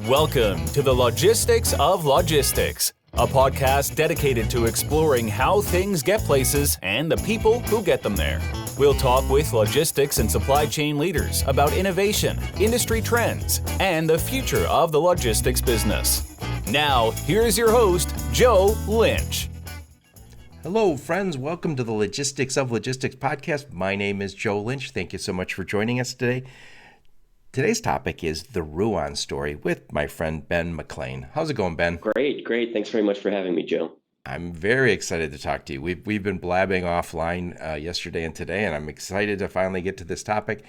Welcome to the Logistics of Logistics, a podcast dedicated to exploring how things get places and the people who get them there. We'll talk with logistics and supply chain leaders about innovation, industry trends, and the future of the logistics business. Now, here's your host, Joe Lynch. Hello, friends. Welcome to the Logistics of Logistics podcast. My name is Joe Lynch. Thank you so much for joining us today. Today's topic is the Ruan Story with my friend Ben McLean. How's it going, Ben? Great. Thanks very much for having me, Joe. I'm very excited to talk to you. We've been blabbing offline yesterday and today, and I'm excited to finally get to this topic.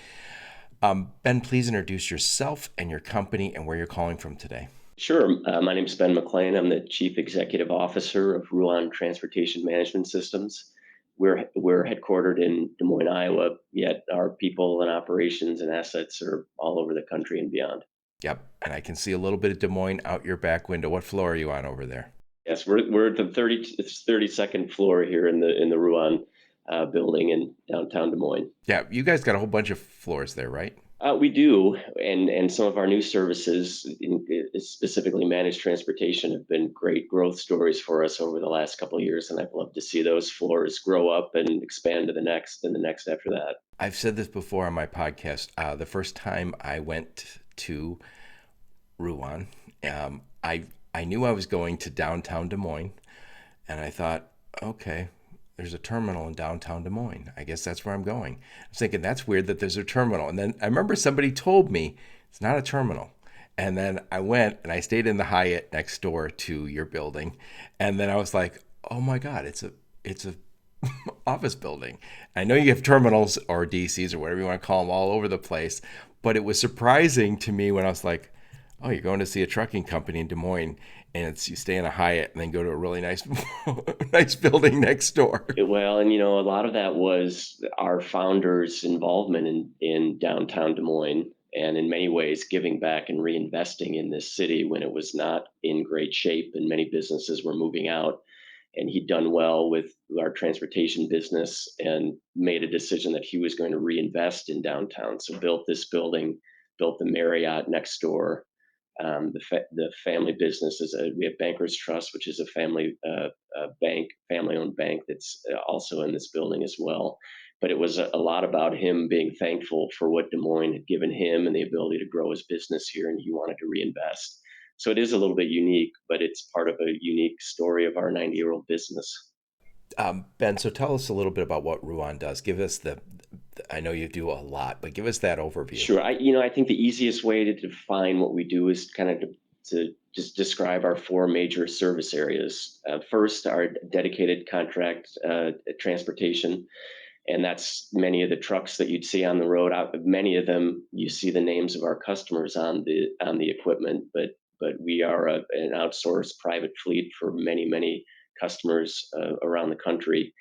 Ben, please introduce yourself and your company and where you're calling from today. Sure. My name is Ben McLean. I'm the Chief Executive Officer of Ruan Transportation Management Systems. We're headquartered in Des Moines, Iowa, yet our people and operations and assets are all over the country and beyond. Yep, and I can see a little bit of Des Moines out your back window. What floor are you on over there? Yes, we're at the 32nd floor here in the Ruan building in downtown Des Moines. Yeah, you guys got a whole bunch of floors there, right? We do, and some of our new services, specifically managed transportation, have been great growth stories for us over the last couple of years, and I'd love to see those floors grow up and expand to the next and the next after that. I've said this before on my podcast. The first time I went to Ruan, I knew I was going to downtown Des Moines, and I thought, okay, there's a terminal in downtown Des Moines. I guess that's where I'm going. I was thinking, that's weird that there's a terminal. And then I remember somebody told me it's not a terminal. And then I went and I stayed in the Hyatt next door to your building. And then I was like, oh my God, it's a office building. I know you have terminals or DCs or whatever you want to call them all over the place. But it was surprising to me when I was like, oh, you're going to see a trucking company in Des Moines, and you stay in a Hyatt and then go to a really nice building next door. Well, and a lot of that was our founders' involvement in downtown Des Moines, and in many ways giving back and reinvesting in this city when it was not in great shape and many businesses were moving out. And he'd done well with our transportation business and made a decision that he was going to reinvest in downtown. So built this building, built the Marriott next door. The family business we have Bankers Trust, which is a family-owned bank that's also in this building as well. But it was a lot about him being thankful for what Des Moines had given him and the ability to grow his business here, and he wanted to reinvest. So it is a little bit unique, but it's part of a unique story of our 90-year-old business. Ben, so tell us a little bit about what Ruan does. Give us I know you do a lot, but give us that overview. Sure. I think the easiest way to define what we do is kind of to just describe our four major service areas. First, our dedicated contract transportation, and that's many of the trucks that you'd see on the road. Many of them, you see the names of our customers on the equipment, but we are an outsourced private fleet for many customers around the country.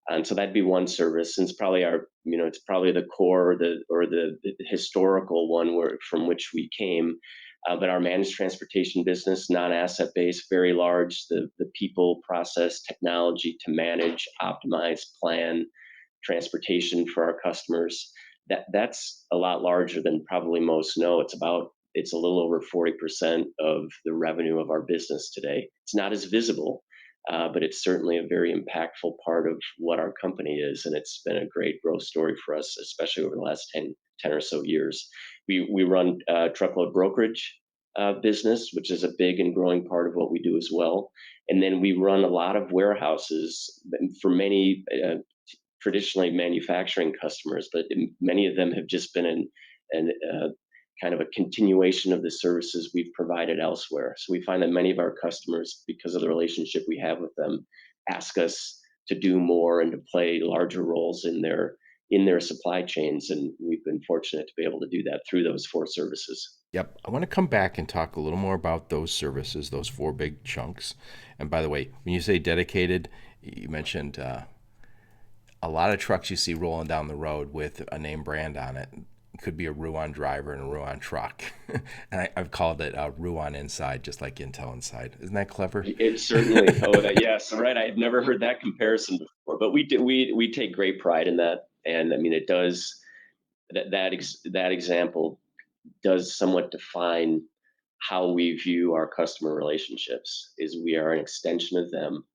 And so that'd be one service, and it's probably it's probably the core or the historical one from which we came. But our managed transportation business, non-asset based, very large. The people, process, technology to manage, optimize, plan transportation for our customers. That's a lot larger than probably most know. It's a little over 40% of the revenue of our business today. It's not as visible. But it's certainly a very impactful part of what our company is, and it's been a great growth story for us, especially over the last 10 or so years. We run truckload brokerage business, which is a big and growing part of what we do as well. And then we run a lot of warehouses for many traditionally manufacturing customers, but many of them have just been kind of a continuation of the services we've provided elsewhere. So we find that many of our customers, because of the relationship we have with them, ask us to do more and to play larger roles in their supply chains. And we've been fortunate to be able to do that through those four services. Yep. I want to come back and talk a little more about those services, those four big chunks. And by the way, when you say dedicated, you mentioned a lot of trucks you see rolling down the road with a name brand on it. Could be a Ruan driver and a Ruan truck. And I've called it Ruan Inside, just like Intel Inside. Isn't that clever? It certainly. Yes, right. I had never heard that comparison before, but we take great pride in that. And I mean, it does that example does somewhat define how we view our customer relationships. Is we are an extension of them,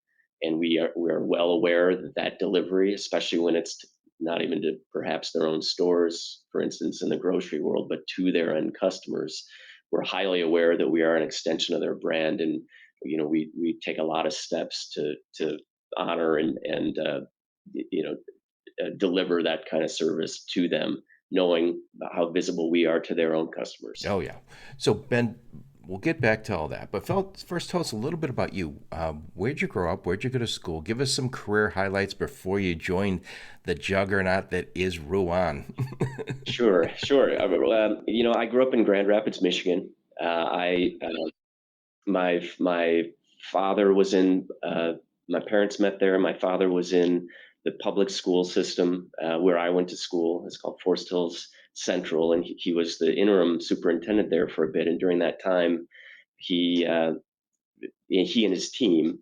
and we are well aware that that delivery, especially when it's not even to perhaps their own stores, for instance, in the grocery world, but to their end customers, we're highly aware that we are an extension of their brand, and we take a lot of steps to honor and deliver that kind of service to them, knowing how visible we are to their own customers. Oh, yeah. So, Ben, we'll get back to all that. But first, tell us a little bit about you. Where'd you grow up? Where'd you go to school? Give us some career highlights before you joined the juggernaut that is Ruan. Sure, sure. I grew up in Grand Rapids, Michigan. I my father was in. My parents met there. My father was in the public school system where I went to school. It's called Forest Hills Central, and he was the interim superintendent there for a bit. And during that time, he he and his team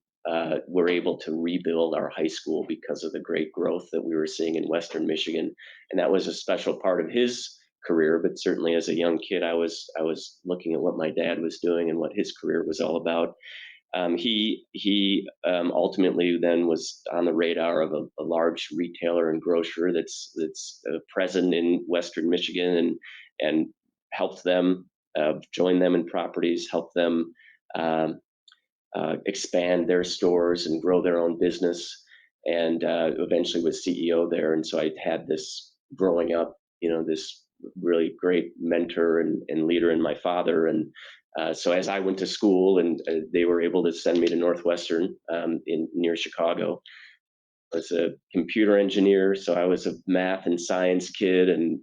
were able to rebuild our high school because of the great growth that we were seeing in Western Michigan, and that was a special part of his career. But certainly, as a young kid, I was looking at what my dad was doing and what his career was all about. He ultimately then was on the radar of a large retailer and grocer that's present in Western Michigan, and helped them, join them in properties, help them. Um, expand their stores and grow their own business, and eventually was CEO there. And so I had this growing up, this really great mentor and leader in my father. And so as I went to school, and they were able to send me to Northwestern in near Chicago. I was a computer engineer, so I was a math and science kid, and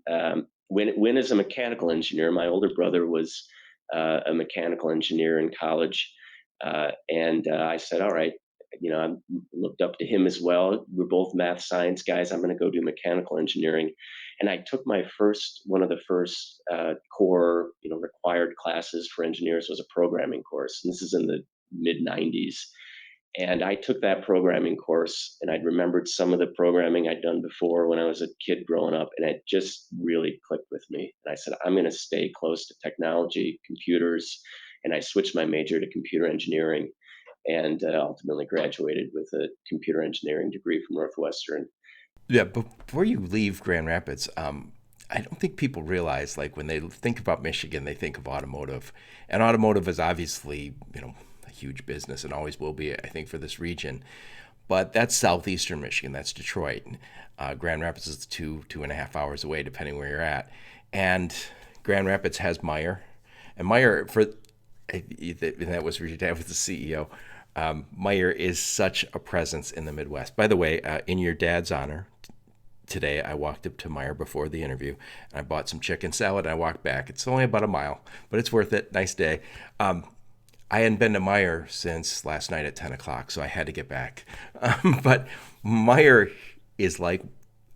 went as a mechanical engineer. My older brother was a mechanical engineer in college, and I said, "All right." I looked up to him as well. We're both math science guys. I'm going to go do mechanical engineering, and I took one of the first core, required classes for engineers was a programming course. And this is in the mid '90s, and I took that programming course, and I'd remembered some of the programming I'd done before when I was a kid growing up, and it just really clicked with me. And I said, I'm going to stay close to technology, computers, and I switched my major to computer engineering, and ultimately graduated with a computer engineering degree from Northwestern. Yeah, but before you leave Grand Rapids, I don't think people realize, like, when they think about Michigan, they think of automotive. And automotive is obviously, a huge business and always will be, I think, for this region. But that's southeastern Michigan. That's Detroit. Grand Rapids is 2.5 hours away, depending where you're at. And Grand Rapids has Meyer. And Meyer, and that was where your dad was the CEO. Meyer is such a presence in the Midwest. By the way, in your dad's honor, today I walked up to Meyer before the interview, and I bought some chicken salad, and I walked back. It's only about a mile, but it's worth it. Nice day. I hadn't been to Meyer since last night at 10 o'clock, so I had to get back. But Meyer is like,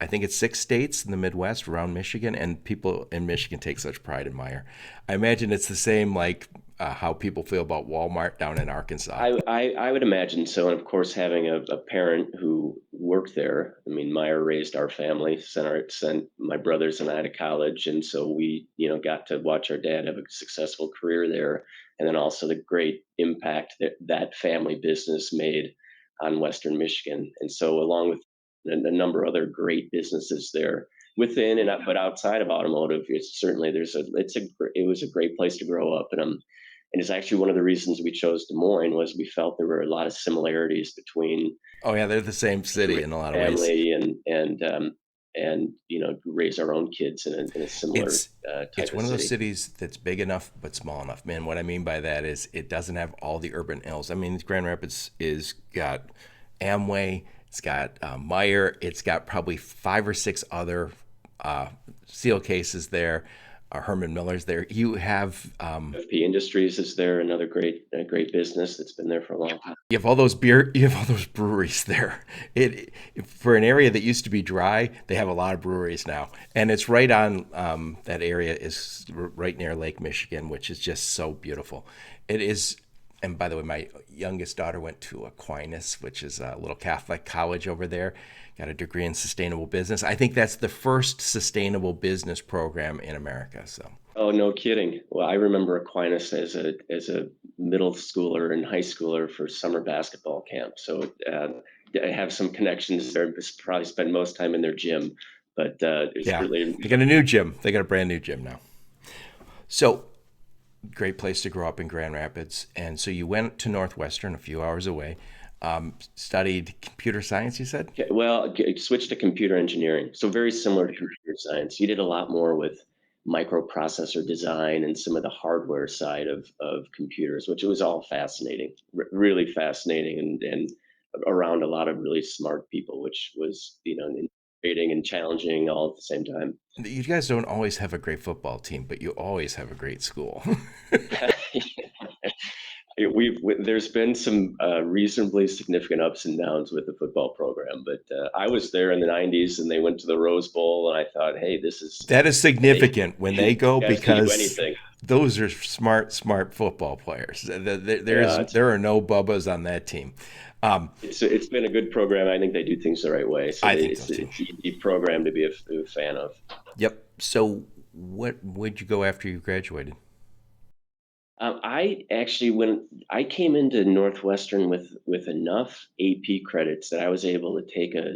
I think it's 6 states in the Midwest around Michigan, and people in Michigan take such pride in Meyer. I imagine it's the same, like, how people feel about Walmart down in Arkansas. I would imagine so. And of course, having a parent who worked there, I mean, Meyer raised our family, sent my brothers and I to college. And so we, got to watch our dad have a successful career there. And then also the great impact that that family business made on Western Michigan. And so, along with a number of other great businesses there within and but outside of automotive, it's certainly it was a great place to grow up. And it's actually one of the reasons we chose Des Moines was we felt there were a lot of similarities between Oh yeah, they're the same city in a lot of ways. family and raise our own kids in a similar It's type it's of one of those city. cities that's big enough but small enough. Man, what I mean by that is it doesn't have all the urban ills. I mean, Grand Rapids is got Amway, it's got Meyer, it's got probably 5 or 6 other seal cases there. Herman Miller's there. You have FP Industries is there, another great business that's been there for a long time. you have all those breweries there. It for an area that used to be dry, they have a lot of breweries now, and it's right on that area is right near Lake Michigan, which is just so beautiful. It is And by the way, my youngest daughter went to Aquinas, which is a little Catholic college over there, got a degree in sustainable business. I think that's the first sustainable business program in America. So, Oh, no kidding. Well, I remember Aquinas as a middle schooler and high schooler for summer basketball camp. So I have some connections there. Probably spend most time in their gym, but it's yeah, certainly. they got a new gym. They got a brand new gym now. So, great place to grow up in Grand Rapids. And so you went to Northwestern, a few hours away, studied computer science, you said? Okay, well, switched to computer engineering. So very similar to computer science. You did a lot more with microprocessor design and some of the hardware side of computers, which was all fascinating, really fascinating, and around a lot of really smart people, which was, invigorating and challenging all at the same time. You guys don't always have a great football team, but you always have a great school. There's been some reasonably significant ups and downs with the football program, but I was there in the '90s, and they went to the Rose Bowl, and I thought, hey, this is That is they significant when they go guys can do because anything. those are smart football players. Yeah, There are no bubbas on that team. it's been a good program. I think they do things the right way, so I think so it's too. it's an easy program to be a fan of. Yep. So, would you go after you graduated? I actually, when I came into Northwestern with enough AP credits that I was able to take a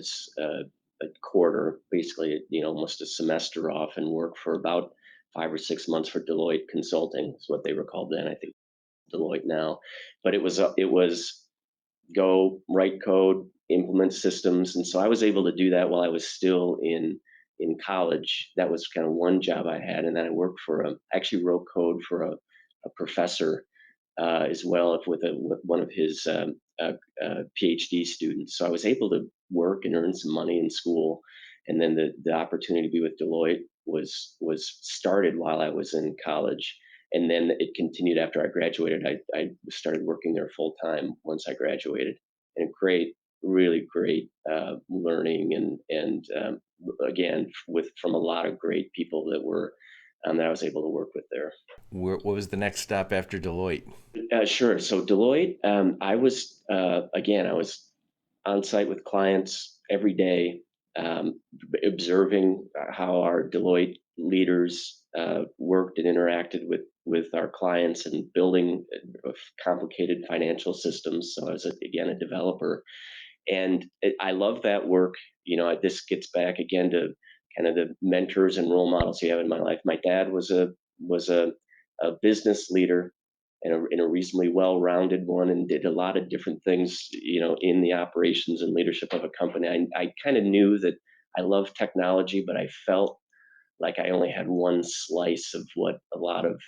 quarter, basically, almost a semester off and work for about 5 or 6 months for Deloitte Consulting, is what they were called then. I think Deloitte now, but it was go write code, implement systems, and so I was able to do that while I was still in college. That was kind of one job I had, and then I worked for actually wrote code for a professor as well with one of his PhD students. So I was able to work and earn some money in school, and then the opportunity to be with Deloitte was started while I was in college, and then it continued after I graduated. I started working there full time once I graduated, and great, really great learning and again with from a lot of great people that I was able to work with there. What was the next stop after Deloitte? Sure. So Deloitte, I was on site with clients every day, observing how our Deloitte leaders worked and interacted with our clients and building complicated financial systems. So I was again a developer, and I love that work. This gets back again to kind of the mentors and role models you have in my life. My dad was a business leader and a reasonably well-rounded one, and did a lot of different things, in the operations and leadership of a company. I kind of knew that I love technology, but I felt like I only had one slice of what a lot of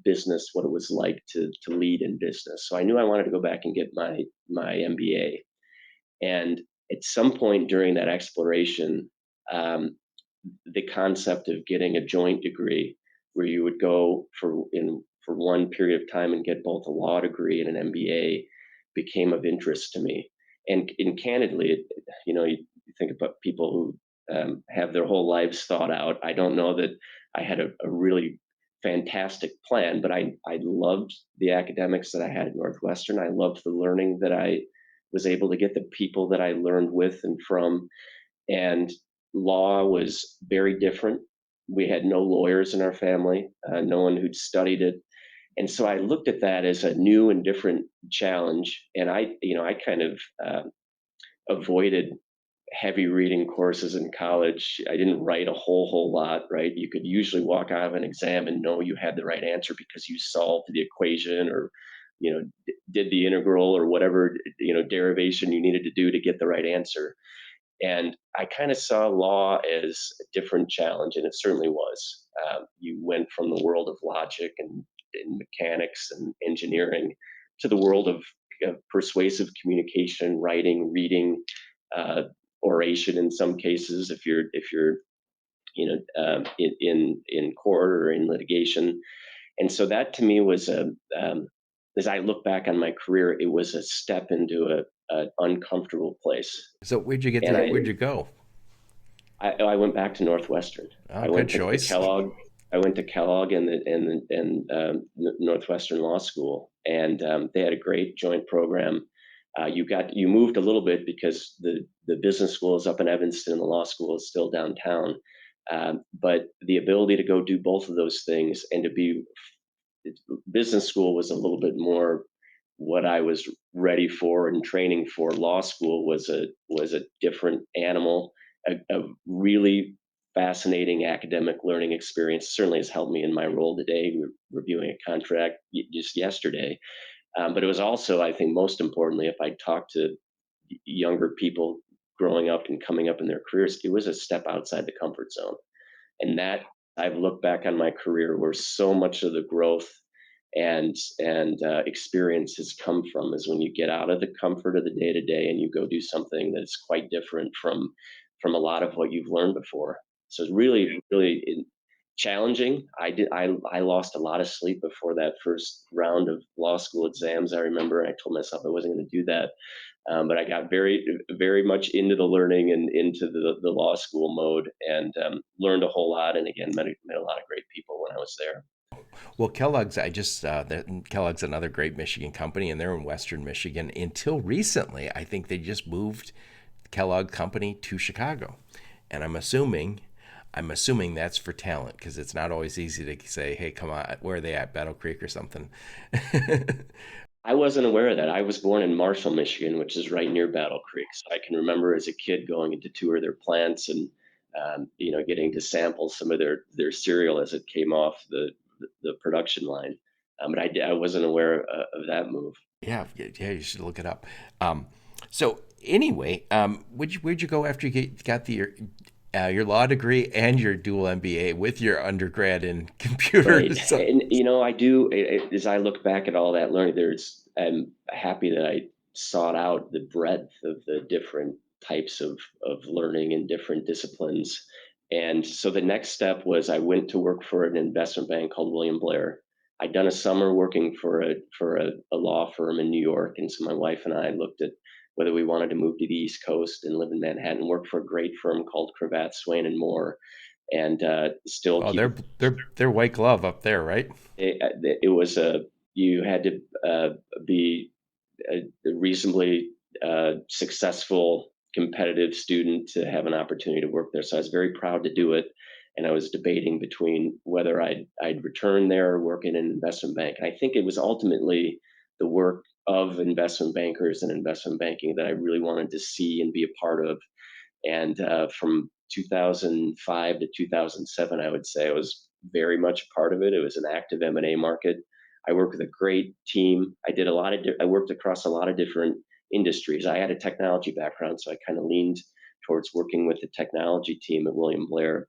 business, what it was like to lead in business. So I knew I wanted to go back and get my MBA. And at some point during that exploration, um, the concept of getting a joint degree where you would go for one period of time and get both a law degree and an MBA became of interest to me. And candidly, you think about people who have their whole lives thought out. I don't know that I had a really fantastic plan, but I loved the academics that I had at Northwestern. I loved the learning that I was able to get, the people that I learned with and from, and law was very different. We had no lawyers in our family, no one who'd studied it, and so I looked at that as a new and different challenge. And I kind of avoided heavy reading courses in college. I didn't write a whole lot, right? You could usually walk out of an exam and know you had the right answer because you solved the equation or did the integral or whatever derivation you needed to do to get the right answer. And I kind of saw law as a different challenge, and it certainly was. You went from the world of logic and mechanics and engineering to the world of persuasive communication, writing, reading, uh, oration in some cases if you're in court or in litigation. And so that to me was as I look back on my career, it was a step into a uncomfortable place. So, where'd you get And to? Where'd you go? I went back to Northwestern. Oh, I good went to choice. Kellogg. I went to Kellogg and Northwestern Law School, and they had a great joint program. You moved a little bit because the business school is up in Evanston, the law school is still downtown. But the ability to go do both of those things and to be business school was a little bit more what I was ready for and training for. Law school was a different animal, a really fascinating academic learning experience. Certainly has helped me in my role today. We're reviewing a contract just yesterday, but it was also, I think, most importantly, if I talk to younger people growing up and coming up in their careers, it was a step outside the comfort zone. And that, I've looked back on my career where so much of the growth and experience has come from is when you get out of the comfort of the day to day and you go do something that's quite different from a lot of what you've learned before. So it's really challenging. I lost a lot of sleep before that first round of law school exams. I remember, and I told myself I wasn't going to do that. But I got very much into the learning and into the law school mode, and learned a whole lot. And again, met a lot of great people when I was there. Well, Kellogg's, Kellogg's another great Michigan company, and they're in Western Michigan. Until recently, I think they just moved Kellogg Company to Chicago, and I'm assuming that's for talent because it's not always easy to say, "Hey, come on, where are they at? Battle Creek or something." I wasn't aware of that. I was born in Marshall, Michigan, which is right near Battle Creek. So I can remember as a kid going into tour their plants and getting to sample some of their cereal as it came off the production line. But I wasn't aware of that move. Yeah, you should look it up. So anyway, where'd you go after got your law degree and your dual MBA with your undergrad in Right. computers? And I do, as I look back at all that learning, I'm happy that I sought out the breadth of the different types of learning in different disciplines. And so the next step was I went to work for an investment bank called William Blair. I'd done a summer working for a law firm in New York. And so my wife and I looked at whether we wanted to move to the East Coast and live in Manhattan, work for a great firm called Cravat, Swain and Moore, and still Oh, keep they're white glove up there, right? it was a you had to be a reasonably successful competitive student to have an opportunity to work there. So I was very proud to do it, and I was debating between whether I'd return there or work in an investment bank. And I think it was ultimately the work of investment bankers and investment banking that I really wanted to see and be a part of. And from 2005 to 2007, I would say I was very much a part of it. It was an active M&A market. I worked with a great team. I worked across a lot of different industries. I had a technology background, so I kind of leaned towards working with the technology team at William Blair.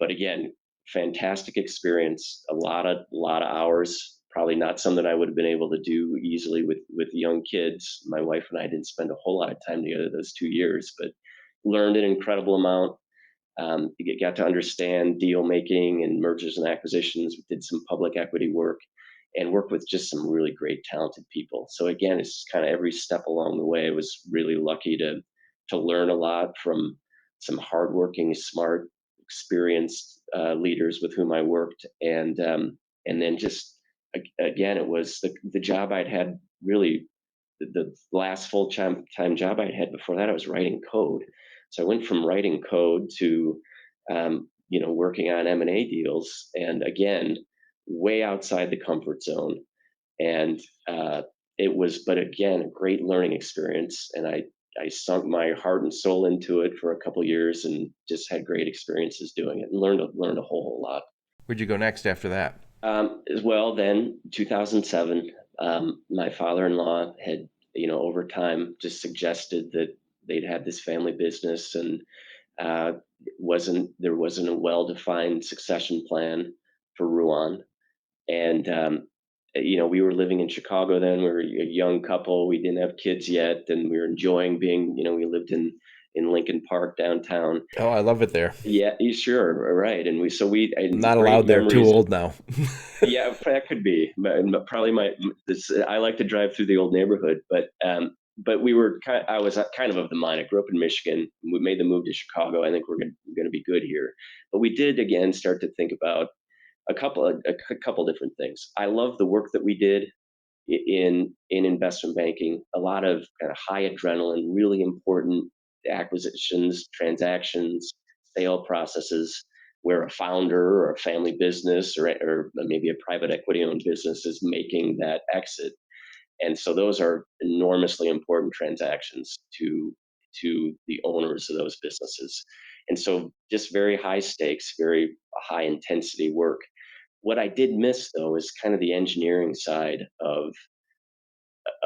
But again, fantastic experience. A lot of hours. Probably not something I would have been able to do easily with young kids. My wife and I didn't spend a whole lot of time together those 2 years, but learned an incredible amount. You got to understand deal making and mergers and acquisitions. We did some public equity work and worked with just some really great, talented people. So again, it's just kind of every step along the way. I was really lucky to learn a lot from some hardworking, smart, experienced leaders with whom I worked, and then just again, it was the job I'd had really the last full time job I'd had before that. I was writing code, so I went from writing code to working on M&A deals, and again, way outside the comfort zone. And it was, but again, a great learning experience. And I sunk my heart and soul into it for a couple of years, and just had great experiences doing it, and learned a whole lot. Where'd you go next after that? As well, then 2007, my father-in-law had, over time just suggested that they'd had this family business, and there wasn't a well-defined succession plan for Ruan. And we were living in Chicago then. We were a young couple. We didn't have kids yet, and we were enjoying being. We lived in Lincoln Park downtown. Oh, I love it there. Yeah, sure, right. And we I'm had not great allowed there. Too memories. old now. Yeah, that could be. Probably I like to drive through the old neighborhood, but we were I was kind of the mind. I grew up in Michigan. We made the move to Chicago. I think we're going to be good here. But we did again start to think about a couple different things. I love the work that we did in investment banking. A lot of kind of high adrenaline, really important acquisitions, transactions, sale processes where a founder or a family business or maybe a private equity owned business is making that exit. And so those are enormously important transactions to the owners of those businesses. And so just very high stakes, very high intensity work. What I did miss though is kind of the engineering side of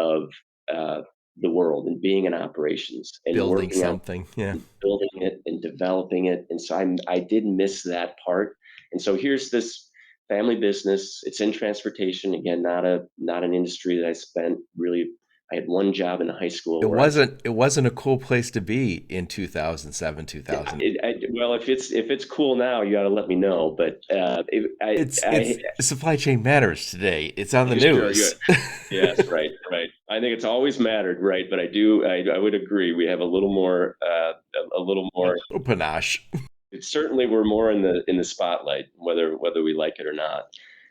uh, the world and being in operations and Building working on something. Yeah. building it and developing it. And so I did miss that part. And so here's this family business. It's in transportation. Again, not an industry that I spent really. I had one job in high school It where I wasn't a cool place to be in 2007, 2000. well, if it's cool now, you got to let me know. But It's supply chain matters today. It's on the sure, news. yes, right, right. I think it's always mattered, right? But I would agree. We have a little more. Little panache. It certainly we're more in the spotlight, whether we like it or not.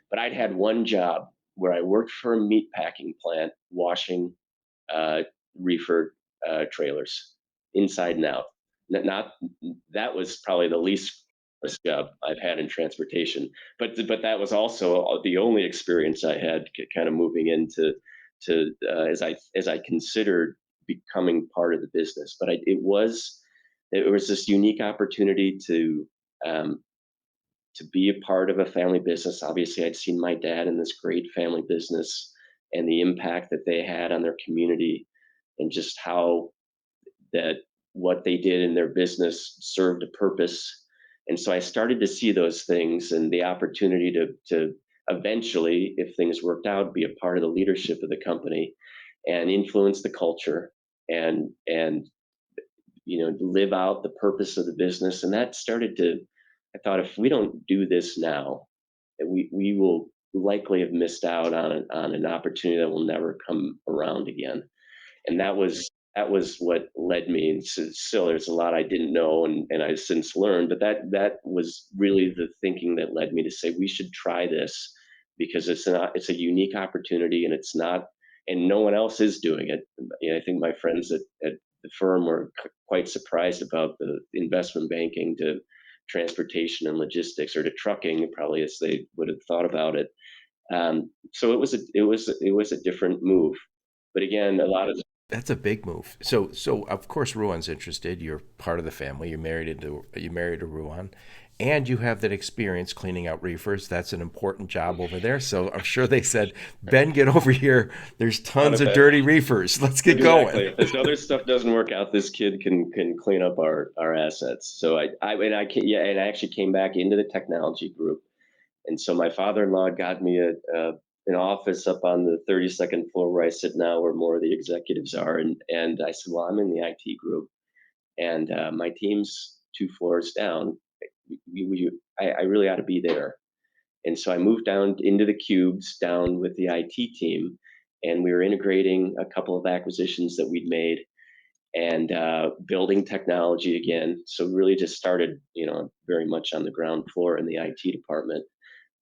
But I'd had one job where I worked for a meat packing plant, washing uh, reefer trailers inside and out. Not that was probably the least risk job I've had in transportation, but that was also the only experience I had kind of moving into to as I considered becoming part of the business. But it was this unique opportunity um, to be a part of a family business. Obviously, I'd seen my dad in this great family business and the impact that they had on their community, and just how that what they did in their business served a purpose. And so I started to see those things and the opportunity to eventually, if things worked out, be a part of the leadership of the company and influence the culture and live out the purpose of the business. And that started to, I thought, if we don't do this now, that we will likely have missed out on an opportunity that will never come around again. And that was what led me. And still, there's a lot I didn't know, and I've since learned. But that was really the thinking that led me to say we should try this because it's a unique opportunity, and it's not, and no one else is doing it. I think my friends at the firm were quite surprised about the investment banking to transportation and logistics, or to trucking, probably as they would have thought about it. So it was a different move. But again, a lot of That's a big move. So of course Ruan's interested. You're part of the family. You married to Ruan, and you have that experience cleaning out reefers. That's an important job over there. So I'm sure they said, Ben, get over here. There's tons of dirty reefers. Let's get exactly. going. If this other stuff doesn't work out, this kid can clean up our assets. So I actually came back into the technology group. And so my father-in-law got me an office up on the 32nd floor where I sit now, where more of the executives are. And I said, well, I'm in the IT group, and my team's two floors down. I really ought to be there. And so I moved down into the cubes down with the IT team, and we were integrating a couple of acquisitions that we'd made and building technology again. So really just started, very much on the ground floor in the IT department,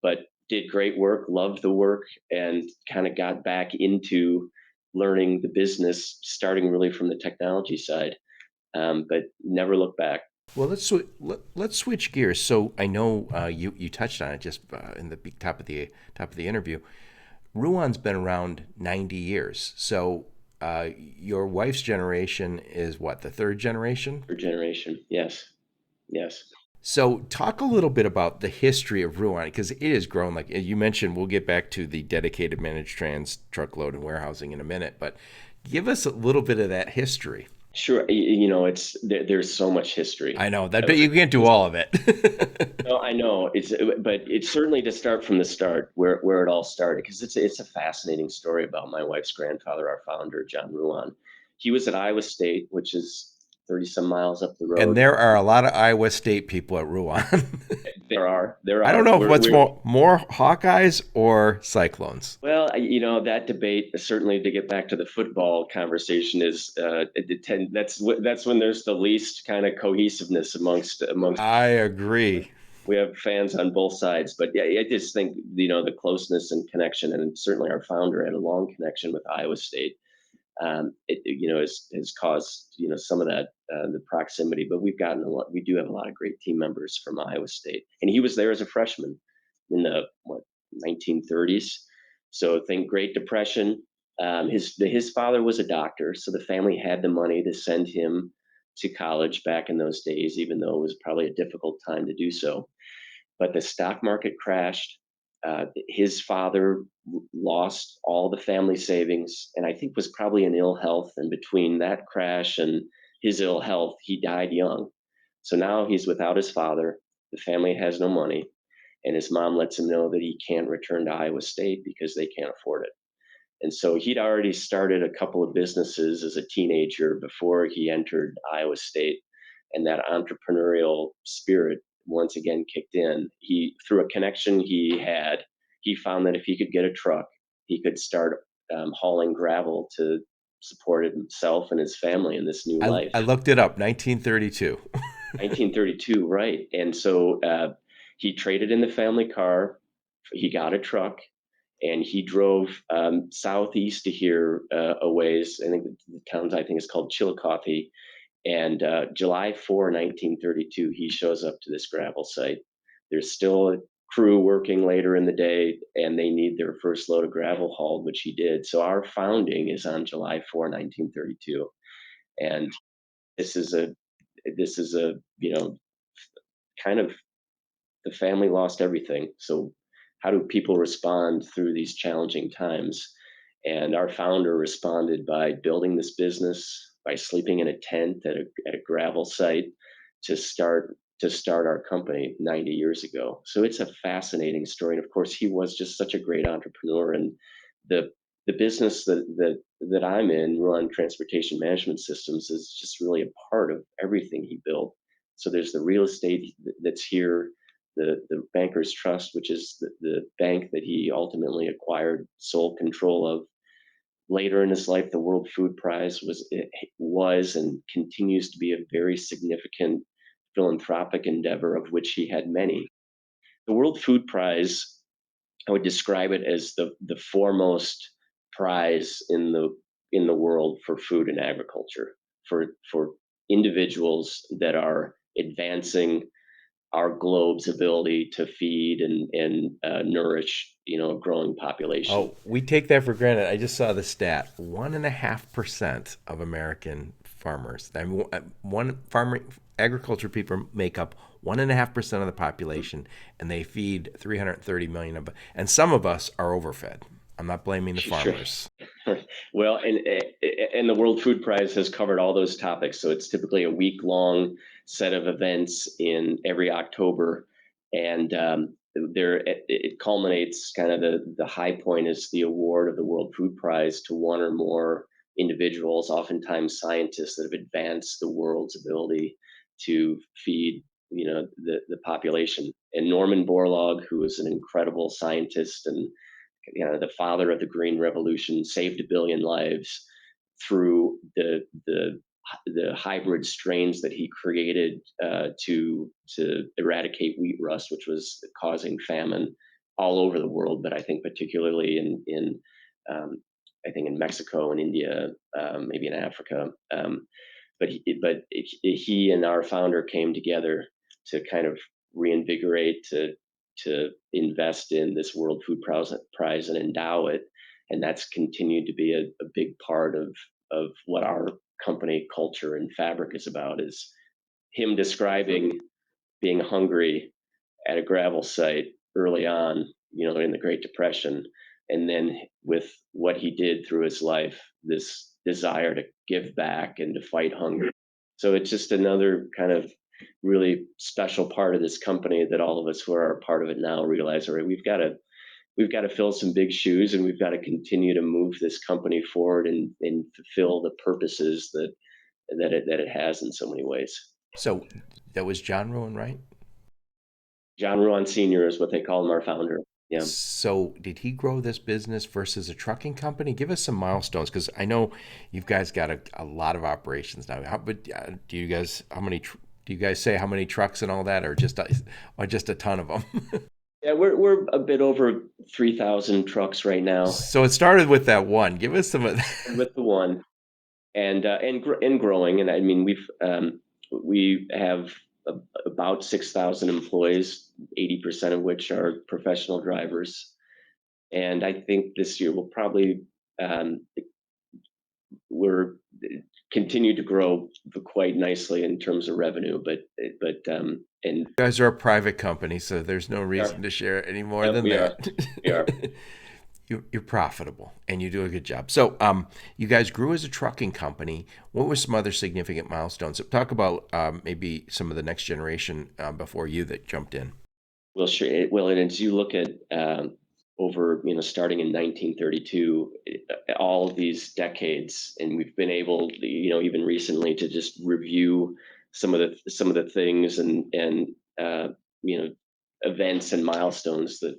but did great work, loved the work, and kind of got back into learning the business, starting really from the technology side, but never looked back. Well, let's switch gears. So I know you touched on it just in the top of the interview. Ruan's been around 90 years. So your wife's generation is what, the third generation? Third generation, yes, yes. So talk a little bit about the history of Ruan, because it has grown. Like you mentioned, we'll get back to the dedicated managed trans truckload and warehousing in a minute, but give us a little bit of that history. Sure, there's so much history. I know that, but you can't do all of it. No, I know but it's certainly to start from the start where it all started, because it's a fascinating story about my wife's grandfather, our founder, John Ruan. He was at Iowa State, which is 30 some miles up the And road. there are a lot of Iowa State people at Ruan. There are. I don't know what's more Hawkeyes or Cyclones. Well, that debate, certainly to get back to the football conversation, is that's when there's the least kind of cohesiveness amongst. I agree. We have fans on both sides, but yeah, I just think the closeness and connection, and certainly our founder had a long connection with Iowa State. Has caused some of that the proximity, but we've gotten a lot. We do have a lot of great team members from Iowa State, and he was there as a freshman in the 1930s. So think Great Depression. His father was a doctor, so the family had the money to send him to college back in those days, even though it was probably a difficult time to do so. But the stock market crashed. His father lost all the family savings, and I think was probably in ill health. And between that crash and his ill health, he died young. So now he's without his father. The family has no money, and his mom lets him know that he can't return to Iowa State because they can't afford it. And so he'd already started a couple of businesses as a teenager before he entered Iowa State. And that entrepreneurial spirit once again kicked in. Through a connection he found that if he could get a truck, he could start hauling gravel to support himself and his family in this new life. I looked it up, 1932. 1932, right. And so he traded in the family car. He got a truck, and he drove southeast to here a ways. I think the town is called Chillicothe. And July 4, 1932, he shows up to this gravel site. There's still a crew working later in the day, and they need their first load of gravel hauled, which he did. So our founding is on July 4, 1932. And this is a kind of, the family lost everything. So how do people respond through these challenging times? And our founder responded by building this business, by sleeping in a tent at a gravel site to start our company 90 years ago. So it's a fascinating story. And of course, he was just such a great entrepreneur. And the business that I'm in, Ruan Transportation Management Systems, is just really a part of everything he built. So there's the real estate that's here, the Bankers Trust, which is the bank that he ultimately acquired sole control of. Later in his life, the World Food Prize was and continues to be a very significant philanthropic endeavor, of which he had many. The World Food Prize, I would describe it as the foremost prize in the world for food and agriculture, for individuals that are advancing our globe's ability to feed and nourish a growing population. Oh, we take that for granted. I just saw the stat: 1.5% of American farmers, agriculture people make up 1.5% of the population, and they feed 330 million of. And some of us are overfed. I'm not blaming the farmers. Sure. Well, and the World Food Prize has covered all those topics. So it's typically a week-long set of events in every October, and it culminates. Kind of the high point is the award of the World Food Prize to one or more individuals, oftentimes scientists, that have advanced the world's ability to feed the population. And Norman Borlaug, who is an incredible scientist and the father of the Green Revolution, saved 1 billion lives through the hybrid strains that he created to eradicate wheat rust, which was causing famine all over the world, but I think particularly in I think in Mexico and India, maybe in Africa. But he and our founder came together to kind of reinvigorate, to invest in this World Food Prize and endow it, and that's continued to be a big part of what our company culture and fabric is about. Is him describing being hungry at a gravel site early on, in the Great Depression, and then with what he did through his life, this desire to give back and to fight hunger. So it's just another kind of really special part of this company that all of us who are a part of it now realize, all right, we've got to fill some big shoes, and we've got to continue to move this company forward and fulfill the purposes that it has in so many ways. So that was John Ruan, right? John Ruan Sr. is what they call him, our founder. Yeah. So did he grow this business versus a trucking company? Give us some milestones, because I know you guys got a lot of operations now. How many Do you guys say how many trucks and all that, or just a ton of them? Yeah, we're a bit over 3,000 trucks right now So it started with that one. Give us some of that. with the one, and growing. And I mean, we have about 6,000 employees, 80% of which are professional drivers. And I think this year we'll probably um, we're continue to grow quite nicely in terms of revenue, but and You guys are a private company, so there's no we are, reason to share any more yep, than that. we are. You're profitable and you do a good job. So, you guys grew as a trucking company. What were some other significant milestones? Talk about maybe some of the next generation before you that jumped in. Well, sure. Well, and as you look at over, starting in 1932, all of these decades, and we've been able, even recently, to just review some of the things and uh, you know, events and milestones that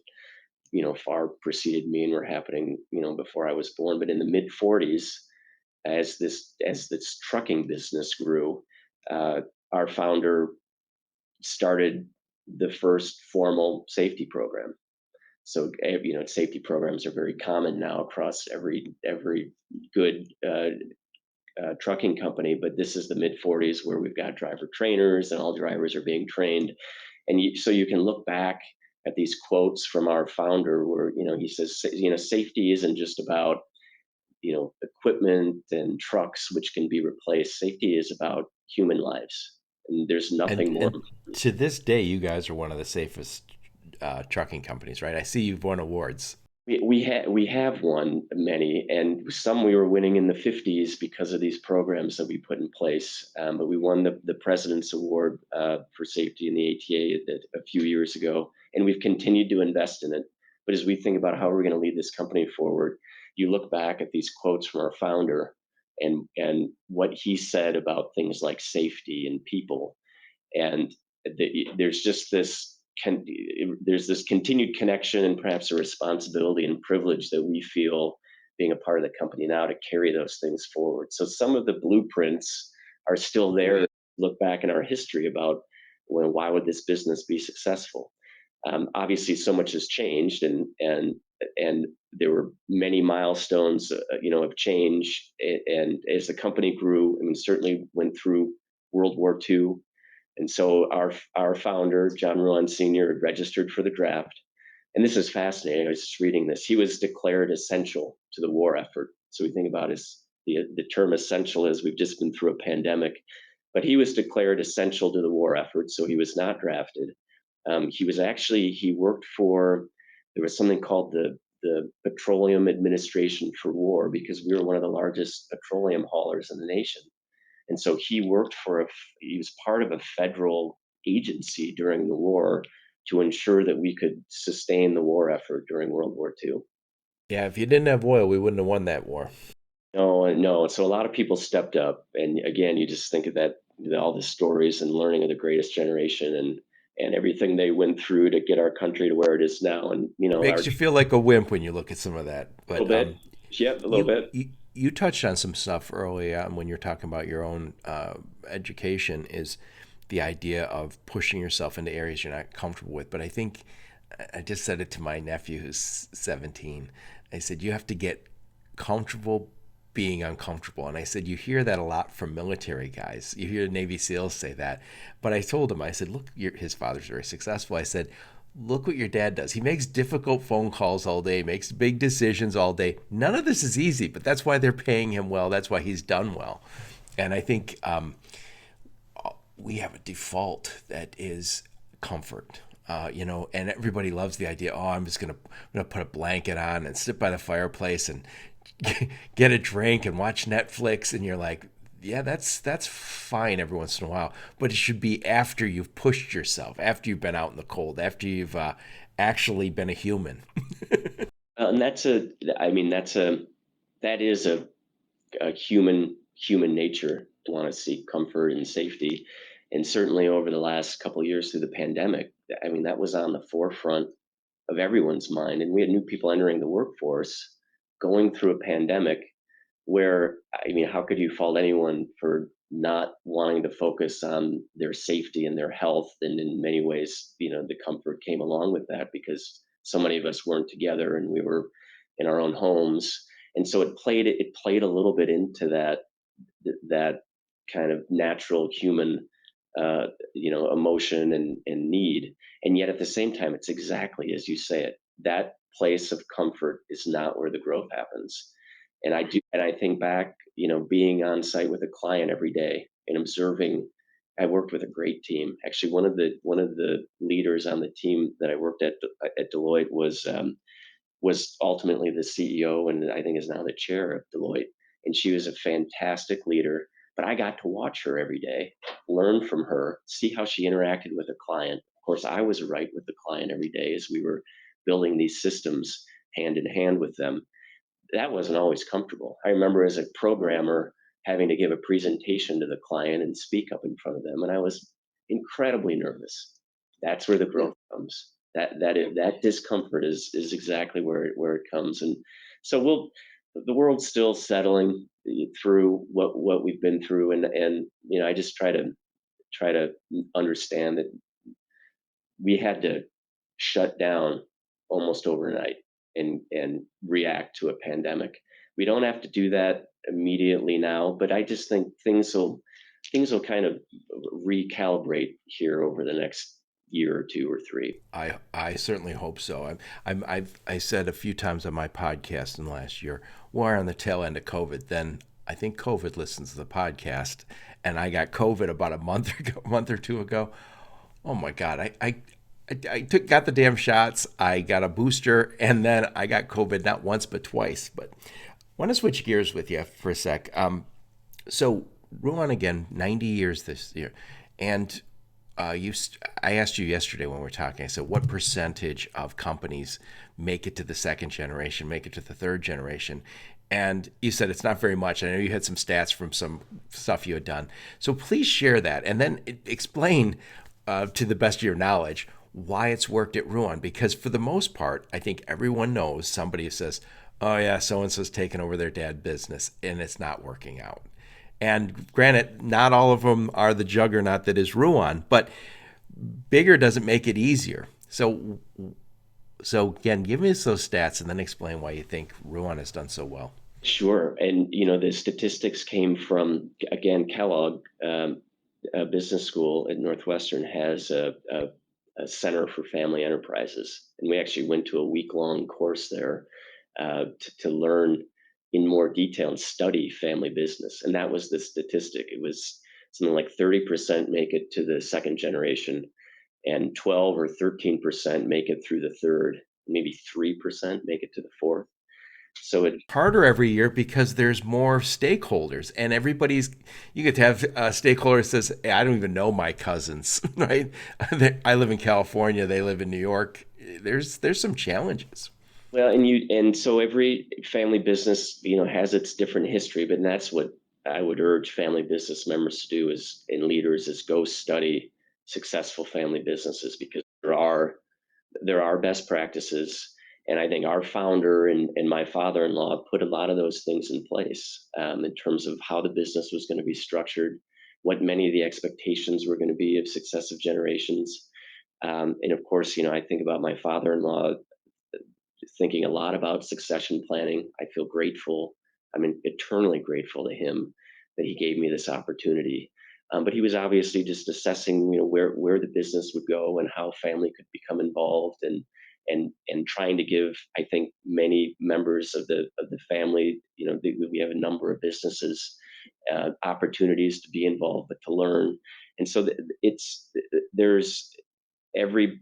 far preceded me and were happening, before I was born. But in the mid 40s, as this trucking business grew, uh, our founder started the first formal safety program. So safety programs are very common now across every good trucking company. But this is the mid 40s where we've got driver trainers and all drivers are being trained. And so you can look back at these quotes from our founder where he says, safety isn't just about equipment and trucks which can be replaced. Safety is about human lives, and there's And nothing more. and to this day, you guys are one of the safest trucking companies, right? I see you've won awards. We have won many, and some we were winning in the 50s because of these programs that we put in place. But we won the President's Award for safety in the ATA a few years ago, and we've continued to invest in it. But as we think about how we're going to lead this company forward, you look back at these quotes from our founder and what he said about things like safety and people, and there's just there's this continued connection and perhaps a responsibility and privilege that we feel being a part of the company now to carry those things forward. So some of the blueprints are still there. Look back in our history about, well, why would this business be successful? Obviously, so much has changed, and there were many milestones, of change. And as the company grew, I mean, certainly went through World War II, and so our founder, John Ruan Sr., had registered for the draft. And this is fascinating. I was just reading this. He was declared essential to the war effort. So we think about the term essential as we've just been through a pandemic, but he was declared essential to the war effort. So he was not drafted. He worked for, there was something called the Petroleum Administration for War, because we were one of the largest petroleum haulers in the nation. And so he was part of a federal agency during the war to ensure that we could sustain the war effort during World War II. Yeah, if you didn't have oil, we wouldn't have won that war. No, no. So a lot of people stepped up. And again, you just think of that, all the stories and learning of the greatest generation and everything they went through to get our country to where it is now. And, It our makes you feel like a wimp when you look at some of that. little But bit. Yep, a little you, bit. you you touched on some stuff early on when you're talking about your own education, is the idea of pushing yourself into areas you're not comfortable with. But I think I just said it to my nephew who's 17. I said you have to get comfortable being uncomfortable. And I said, you hear that a lot from military guys. You hear Navy SEALs say that. But I told him, I said, look, his father's very successful. I said, look what your dad does. He makes difficult phone calls all day, makes big decisions all day. None of this is easy, but that's why they're paying him well. That's why he's done well. And I think we have a default that is comfort. And everybody loves the idea. Oh, I'm gonna put a blanket on and sit by the fireplace and get a drink and watch Netflix. And you're like, yeah, that's fine every once in a while, but it should be after you've pushed yourself, after you've been out in the cold, after you've actually been a human. And I mean, that is a human nature to want to seek comfort and safety. And certainly over the last couple of years through the pandemic, I mean, that was on the forefront of everyone's mind. And we had new people entering the workforce, going through a pandemic, where, I mean, how could you fault anyone for not wanting to focus on their safety and their health? And in many ways, the comfort came along with that because so many of us weren't together and we were in our own homes. And so it played a little bit into that kind of natural human emotion and need. And yet at the same time, it's exactly as you say it. That place of comfort is not where the growth happens. And I think back, being on site with a client every day and observing. I worked with a great team. Actually, one of the leaders on the team that I worked at Deloitte was ultimately the CEO and I think is now the chair of Deloitte. And she was a fantastic leader. But I got to watch her every day, learn from her, see how she interacted with a client. Of course, I was right with the client every day as we were building these systems hand in hand with them. That wasn't always comfortable. I remember as a programmer having to give a presentation to the client and speak up in front of them, and I was incredibly nervous. That's where the growth comes. That discomfort is exactly where it comes, and so the world's still settling through what we've been through, and I just try to understand that we had to shut down almost overnight and react to a pandemic. We don't have to do that immediately now, but I just think things will kind of recalibrate here over the next year or two or three. I certainly hope so. I said a few times on my podcast in the last year, we're on the tail end of COVID. Then I think COVID listens to the podcast, and I got COVID about a month or two ago. Oh my God, got the damn shots. I got a booster, and then I got COVID not once but twice. But I want to switch gears with you for a sec. So Ruan again, 90 years this year, and I asked you yesterday when we were talking. I said, what percentage of companies make it to the second generation, make it to the third generation? And you said it's not very much. I know you had some stats from some stuff you had done. So please share that, and then explain to the best of your knowledge why it's worked at Ruan. Because for the most part, I think everyone knows somebody who says, "Oh yeah, so and so's taken over their dad's business, and it's not working out." And granted, not all of them are the juggernaut that is Ruan, but bigger doesn't make it easier. So again, give me those stats and then explain why you think Ruan has done so well. Sure. And the statistics came from, again, Kellogg Business School at Northwestern has a Center for Family Enterprises, and we actually went to a week-long course there to learn in more detail and study family business. And that was the statistic. It was something like 30% make it to the second generation, and 12 or 13% make it through the third, maybe 3% make it to the fourth. So it Harder every year because there's more stakeholders, and you get to have a stakeholder that says, hey, I don't even know my cousins, right? I live in California, they live in New York. There's some challenges. Well, and so every family business, has its different history, but that's what I would urge family business members to do is and leaders is go study successful family businesses because there are best practices. And I think our founder and my father-in-law put a lot of those things in place in terms of how the business was going to be structured, what many of the expectations were going to be of successive generations. And of course, I think about my father-in-law thinking a lot about succession planning. I feel grateful. I'm eternally grateful to him that he gave me this opportunity. But he was obviously just assessing, where the business would go and how family could become involved, and trying to give, I think, many members of the family, we have a number of businesses, opportunities to be involved, but to learn. And so there's every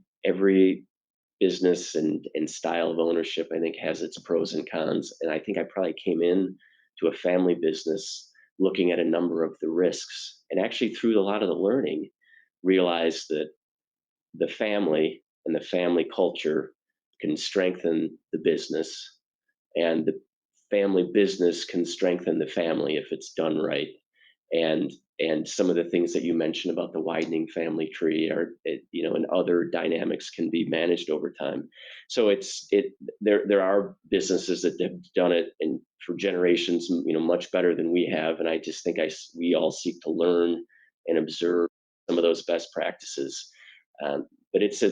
business and style of ownership, I think, has its pros and cons. And I think I probably came in to a family business looking at a number of the risks, and actually through a lot of the learning, realized that the family and the family culture can strengthen the business, and the family business can strengthen the family if it's done right. and some of the things that you mentioned about the widening family tree and other dynamics can be managed over time. So there are businesses that have done it and for generations, much better than we have, and I just think we all seek to learn and observe some of those best practices. But it's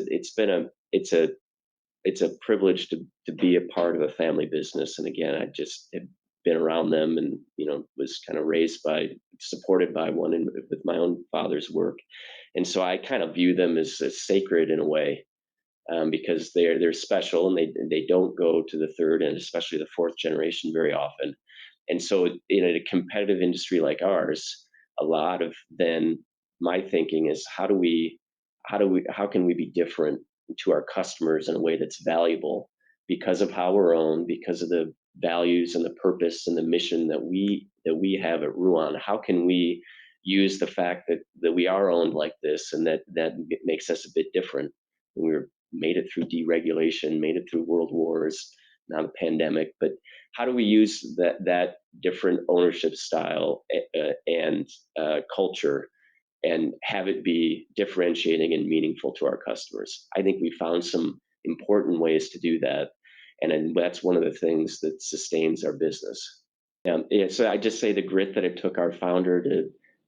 a privilege to be a part of a family business. And again, I just have been around them, and was kind of supported by one with my own father's work, and so I kind of view them as sacred in a way, because they're special, and they don't go to the third and especially the fourth generation very often. And so in a competitive industry like ours, a lot of then my thinking is how can we be different to our customers in a way that's valuable because of how we're owned, because of the values and the purpose and the mission that we have at Ruan. How can we use the fact that we are owned like this, and that makes us a bit different? We were made it through deregulation, made it through world wars, now the pandemic. But how do we use that different ownership style and culture and have it be differentiating and meaningful to our customers? I think we found some important ways to do that, and then that's one of the things that sustains our business. Yeah, so I just say the grit that it took our founder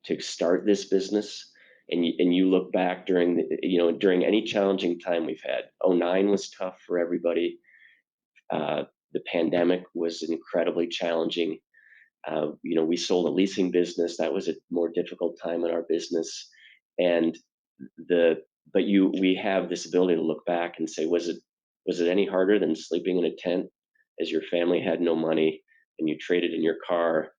to start this business, and you look back during any challenging time we've had. '09 was tough for everybody. Uh, the pandemic was incredibly challenging. We sold a leasing business. That was a more difficult time in our business, and the but we have this ability to look back and say, was it any harder than sleeping in a tent as your family had no money and you traded in your car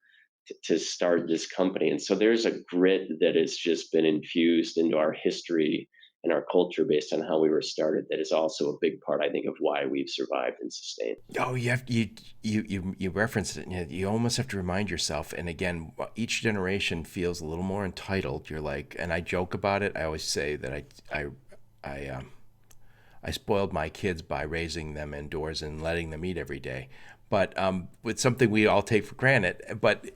to start this company? And so there's a grit that has just been infused into our history and our culture based on how we were started. That is also a big part, I think, of why we've survived and sustained. Oh, you referenced it. And you almost have to remind yourself. And again, each generation feels a little more entitled. You're like, and I joke about it. I always say that I spoiled my kids by raising them indoors and letting them eat every day. But it's something we all take for granted. But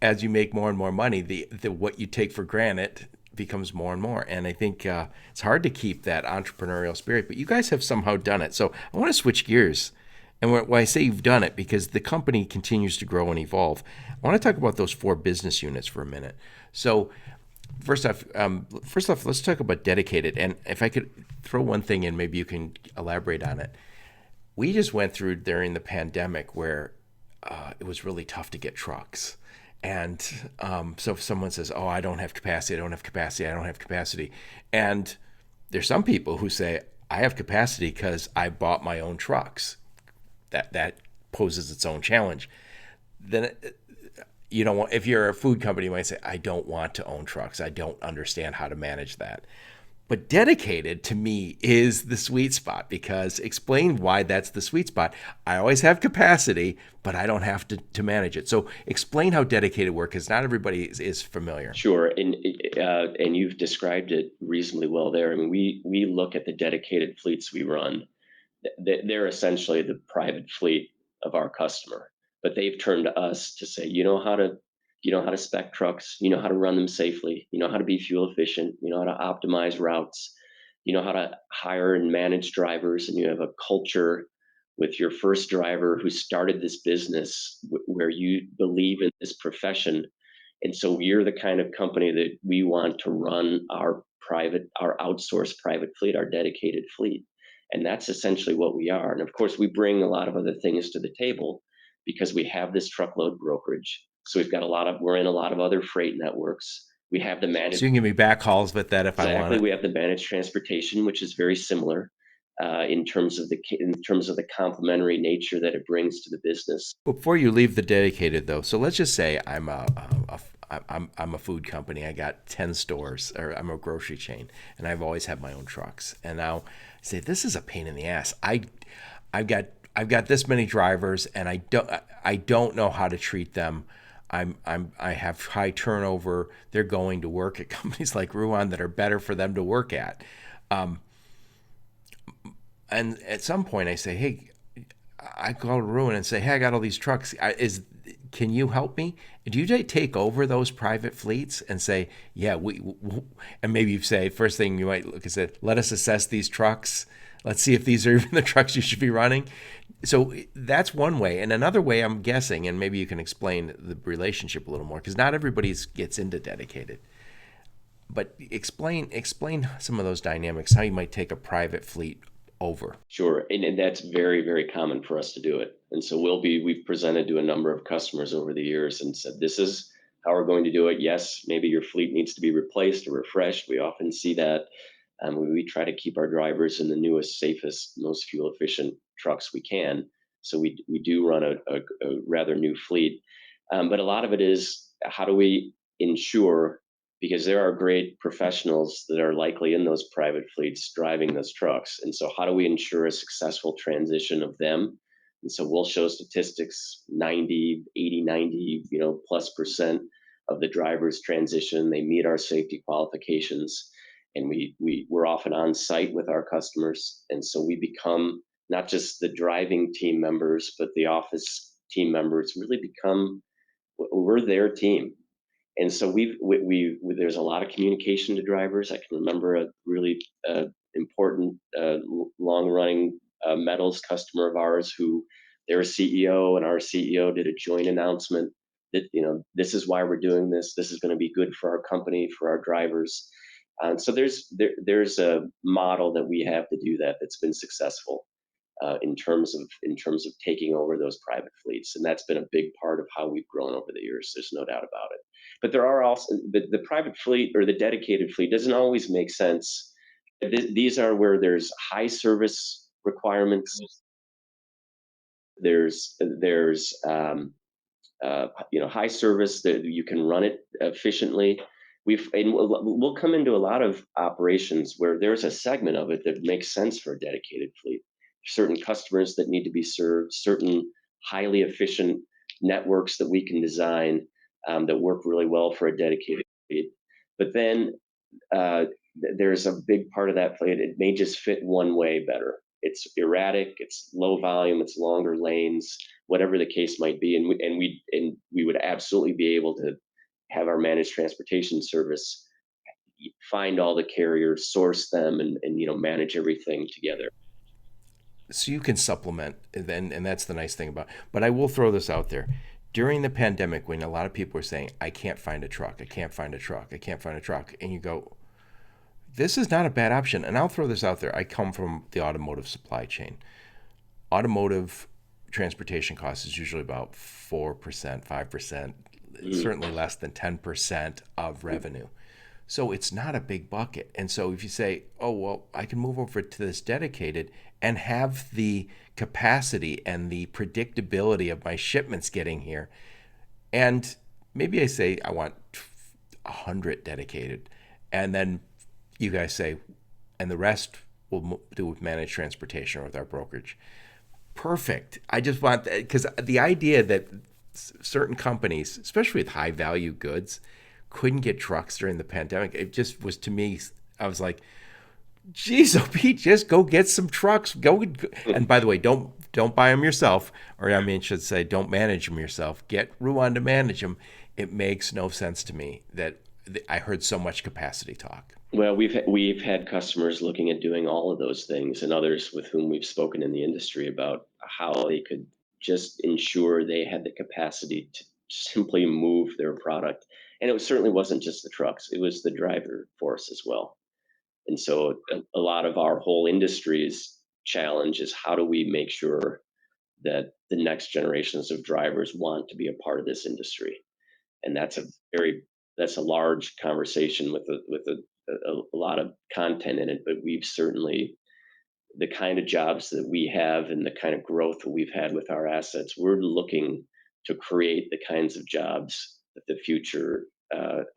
as you make more and more money, the what you take for granted becomes more and more. And I think it's hard to keep that entrepreneurial spirit. But you guys have somehow done it. So I want to switch gears. And when I say you've done it, because the company continues to grow and evolve, I want to talk about those 4 business units for a minute. So First off, let's talk about dedicated. And if I could throw one thing in, maybe you can elaborate on it. We just went through during the pandemic where it was really tough to get trucks. And so if someone says, oh, I don't have capacity, I don't have capacity, I don't have capacity. And there's some people who say, I have capacity because I bought my own trucks. That poses its own challenge. Then you don't want, if you're a food company, you might say, I don't want to own trucks. I don't understand how to manage that. But dedicated to me is the sweet spot, because explain why that's the sweet spot. I always have capacity, but I don't have to manage it. So explain how dedicated works, because not everybody is familiar. Sure, and you've described it reasonably well there. I mean, we look at the dedicated fleets we run. They're essentially the private fleet of our customer, but they've turned to us to say, you know how to spec trucks, you know how to run them safely, you know how to be fuel efficient, you know how to optimize routes, you know how to hire and manage drivers, and you have a culture with your first driver who started this business where you believe in this profession. And so you're the kind of company that we want to run our outsourced private fleet, our dedicated fleet. And that's essentially what we are. And of course, we bring a lot of other things to the table because we have this truckload brokerage. So we're in a lot of other freight networks. We have the managed. So you can give me back calls with that if I want it. We have the managed transportation, which is very similar in terms of the complementary nature that it brings to the business. Before you leave the dedicated, though, so let's just say I'm a food company. I got 10 stores, or I'm a grocery chain, and I've always had my own trucks. And now I say, this is a pain in the ass. I've got this many drivers, and I don't know how to treat them. I have high turnover. They're going to work at companies like Ruan that are better for them to work at. And at some point I say, hey, I call Ruan and say, hey, I got all these trucks. can you help me? Do you take over those private fleets and say, yeah, and maybe you say, first thing you might look and say, let us assess these trucks. Let's see if these are even the trucks you should be running. So that's one way. And another way, I'm guessing, and maybe you can explain the relationship a little more, because not everybody gets into dedicated. But explain some of those dynamics, how you might take a private fleet over. Sure. And that's very, very common for us to do it. And so we've presented to a number of customers over the years and said, this is how we're going to do it. Yes, maybe your fleet needs to be replaced or refreshed. We often see that. We try to keep our drivers in the newest, safest, most fuel efficient trucks we can. So we do run a rather new fleet. But a lot of it is, how do we ensure, because there are great professionals that are likely in those private fleets driving those trucks. And so how do we ensure a successful transition of them? And so we'll show statistics, 90, 80, 90, plus percent of the drivers transition. They meet our safety qualifications, and we're often on site with our customers. And so we become not just the driving team members, but the office team members really become, we're their team. And so there's a lot of communication to drivers. I can remember a really important long running metals customer of ours who, their CEO and our CEO did a joint announcement that, this is why we're doing this. This is going to be good for our company, for our drivers. And so there's a model that we have to do that that's been successful in terms of taking over those private fleets, and that's been a big part of how we've grown over the years. There's no doubt about it. But there are also the private fleet or the dedicated fleet doesn't always make sense. These are where there's high service requirements. There's high service that you can run it efficiently. We'll come into a lot of operations where there's a segment of it that makes sense for a dedicated fleet. Certain customers that need to be served, certain highly efficient networks that we can design that work really well for a dedicated fleet. But then uh, there's a big part of that fleet. It may just fit one way better. It's erratic. It's low volume. It's longer lanes. Whatever the case might be, and we would absolutely be able to have our managed transportation service find all the carriers, source them, and manage everything together. So you can supplement, and that's the nice thing about. But I will throw this out there. During the pandemic, when a lot of people were saying, I can't find a truck, I can't find a truck, I can't find a truck, and you go, this is not a bad option. And I'll throw this out there. I come from the automotive supply chain. Automotive transportation costs is usually about 4%, 5%, certainly less than 10% of revenue. So it's not a big bucket. And so if you say, oh, well, I can move over to this dedicated and have the capacity and the predictability of my shipments getting here, and maybe I say I want 100 dedicated, and then you guys say, and the rest we'll do with managed transportation or with our brokerage. Perfect. I just want that, because the idea that certain companies, especially with high value goods, couldn't get trucks during the pandemic, it just was, to me, I was like, geez, oh Pete, just go get some trucks. Go, and by the way, don't buy them yourself, or I mean, should say, don't manage them yourself. Get Ruan to manage them. It makes no sense to me that I heard so much capacity talk. Well, we've had customers looking at doing all of those things, and others with whom we've spoken in the industry about how they could just ensure they had the capacity to simply move their product. And certainly wasn't just the trucks; it was the driver force as well. And so a lot of our whole industry's challenge is, how do we make sure that the next generations of drivers want to be a part of this industry? And very that's a large conversation with a lot of content in it. But we've certainly, the kind of jobs that we have and the kind of growth that we've had with our assets, we're looking to create the kinds of jobs that the future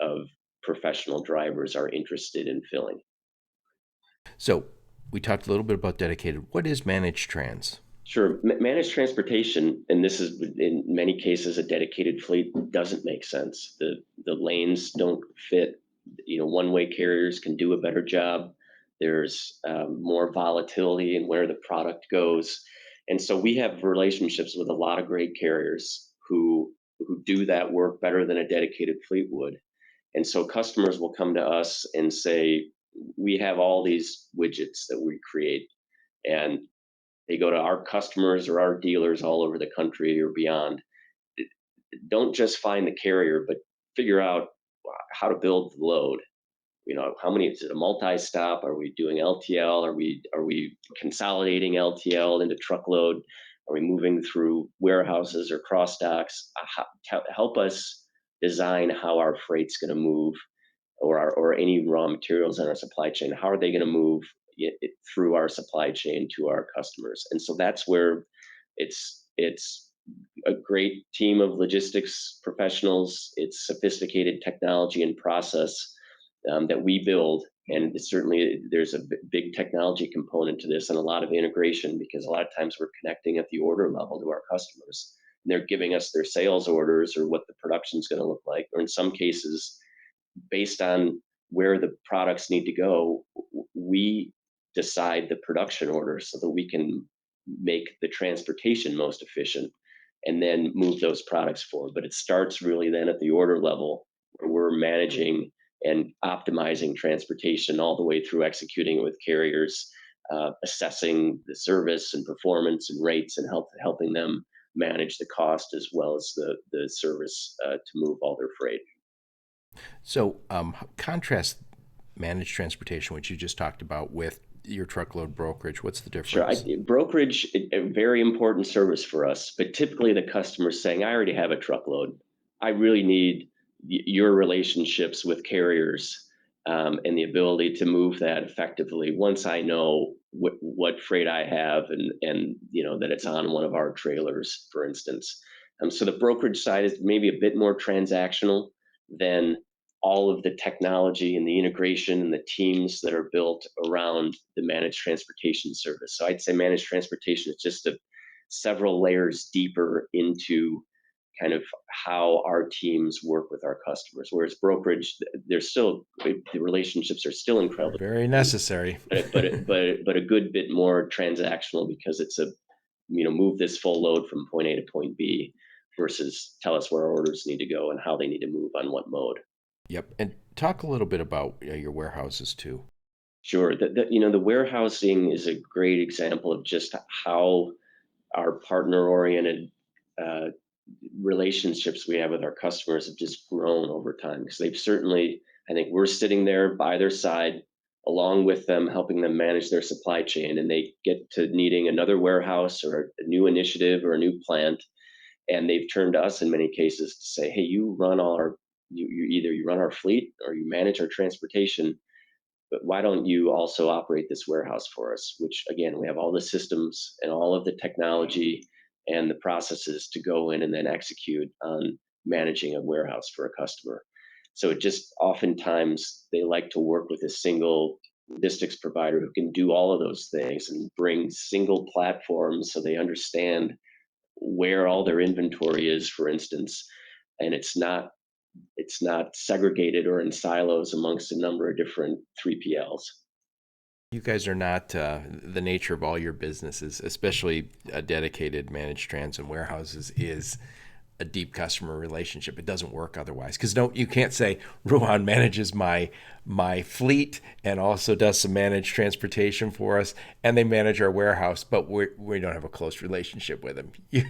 of professional drivers are interested in filling. So we talked a little bit about dedicated. What is managed trans? Sure. Managed transportation, and this is in many cases a dedicated fleet, doesn't make sense. The lanes don't fit. One-way carriers can do a better job. There's more volatility in where the product goes, and so we have relationships with a lot of great carriers who who do that work better than a dedicated fleet would. And so customers will come to us and say, we have all these widgets that we create, and they go to our customers or our dealers all over the country or beyond. Don't just find the carrier, but figure out how to build the load. How many, is it a multi-stop? Are we doing LTL? Are we consolidating LTL into truckload? Are we moving through warehouses or cross docks? Help us design how our freight's going to move, or any raw materials in our supply chain. How are they going to move through our supply chain to our customers? And so that's where it's a great team of logistics professionals. It's sophisticated technology and process that we build. And certainly there's a big technology component to this and a lot of integration, because a lot of times we're connecting at the order level to our customers. And they're giving us their sales orders or what the production is going to look like, or in some cases, based on where the products need to go, we decide the production order so that we can make the transportation most efficient and then move those products forward. But it starts really then at the order level, where we're managing and optimizing transportation all the way through executing it with carriers, assessing the service and performance and rates, and helping them manage the cost as well as the service to move all their freight. So, contrast managed transportation, which you just talked about, with your truckload brokerage. What's the Sure. difference? Brokerage, a very important service for us, but typically the customer's saying, I already have a truckload. I really need your relationships with carriers, and the ability to move that effectively once I know what freight I have, and that it's on one of our trailers, for instance. So the brokerage side is maybe a bit more transactional than all of the technology and the integration and the teams that are built around the managed transportation service. So I'd say managed transportation is just several layers deeper into kind of how our teams work with our customers. Whereas brokerage, the relationships are still incredible, Very necessary. but a good bit more transactional, because it's move this full load from point A to point B, versus tell us where our orders need to go and how they need to move on what mode. Yep. And talk a little bit about your warehouses too. Sure. The warehousing is a great example of just how our partner-oriented uh, relationships we have with our customers have just grown over time. Because they've certainly, I think we're sitting there by their side, along with them, helping them manage their supply chain, and they get to needing another warehouse or a new initiative or a new plant, and they've turned to us in many cases to say, "Hey, you run all our, you run our fleet or you manage our transportation, but why don't you also operate this warehouse for us?" Which, again, we have all the systems and all of the technology and the processes to go in and then execute on managing a warehouse for a customer. So it just, oftentimes they like to work with a single logistics provider who can do all of those things and bring single platforms so they understand where all their inventory is, for instance, and it's not segregated or in silos amongst a number of different 3PLs. You guys are not the nature of all your businesses, especially a dedicated managed trans and warehouses, is a deep customer relationship. It doesn't work otherwise, because you can't say Ruan manages my fleet and also does some managed transportation for us, and they manage our warehouse, but we don't have a close relationship with them. You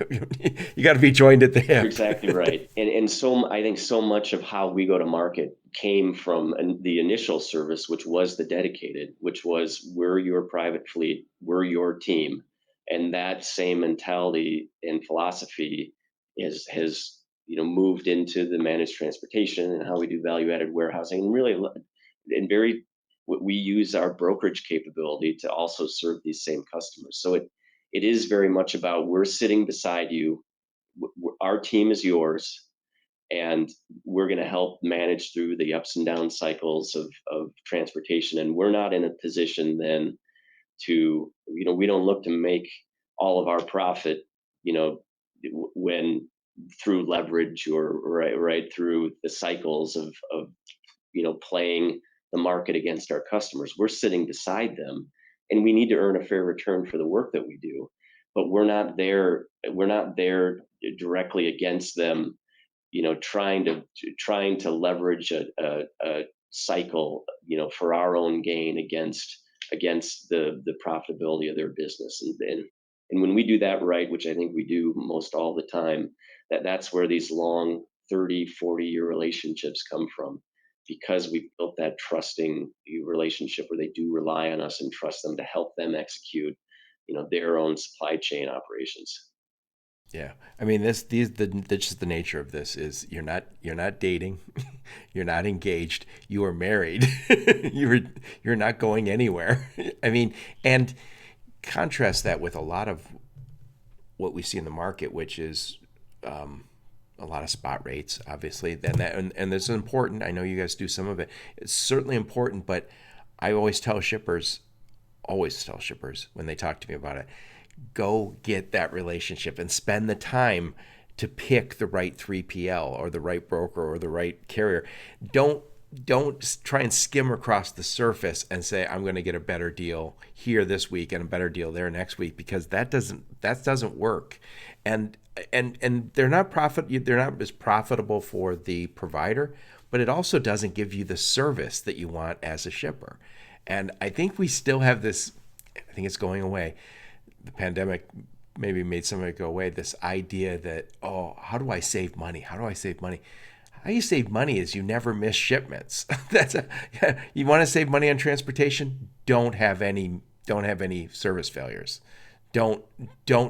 got to be joined at the hip. You're exactly right. And so I think so much of how we go to market came from the initial service, which was the dedicated, which was, we're your private fleet, we're your team. And that same mentality and philosophy has moved into the managed transportation and how we do value added warehousing, and really, we use our brokerage capability to also serve these same customers. So it is very much about, we're sitting beside you, our team is yours, and we're going to help manage through the ups and down cycles of transportation. And we're not in a position then to, we don't look to make all of our profit, when through leverage or right through the cycles of playing the market against our customers. We're sitting beside them, and we need to earn a fair return for the work that we do. But we're not there directly against them trying to leverage a cycle, for our own gain against the profitability of their business. And when we do that right, which I think we do most all the time, that's where these long 30, 40-year relationships come from, because we built that trusting relationship where they do rely on us and trust them to help them execute, their own supply chain operations. Yeah, I mean that's just the nature of this is you're not dating, you're not engaged, you are married, you're not going anywhere. I mean, and contrast that with a lot of what we see in the market, which is a lot of spot rates, obviously. Then and this is important. I know you guys do some of it. It's certainly important, but I always tell shippers when they talk to me about it, go get that relationship and spend the time to pick the right 3PL or the right broker or the right carrier. Don't try and skim across the surface and say I'm going to get a better deal here this week and a better deal there next week, because that doesn't work. And they're not as profitable for the provider, but it also doesn't give you the service that you want as a shipper. And I think we still have this, I think it's going away. The pandemic maybe made some of it go away. This idea that, oh, how do I save money? How do I save money? How you save money is you never miss shipments. You want to save money on transportation? Don't have any service failures. Don't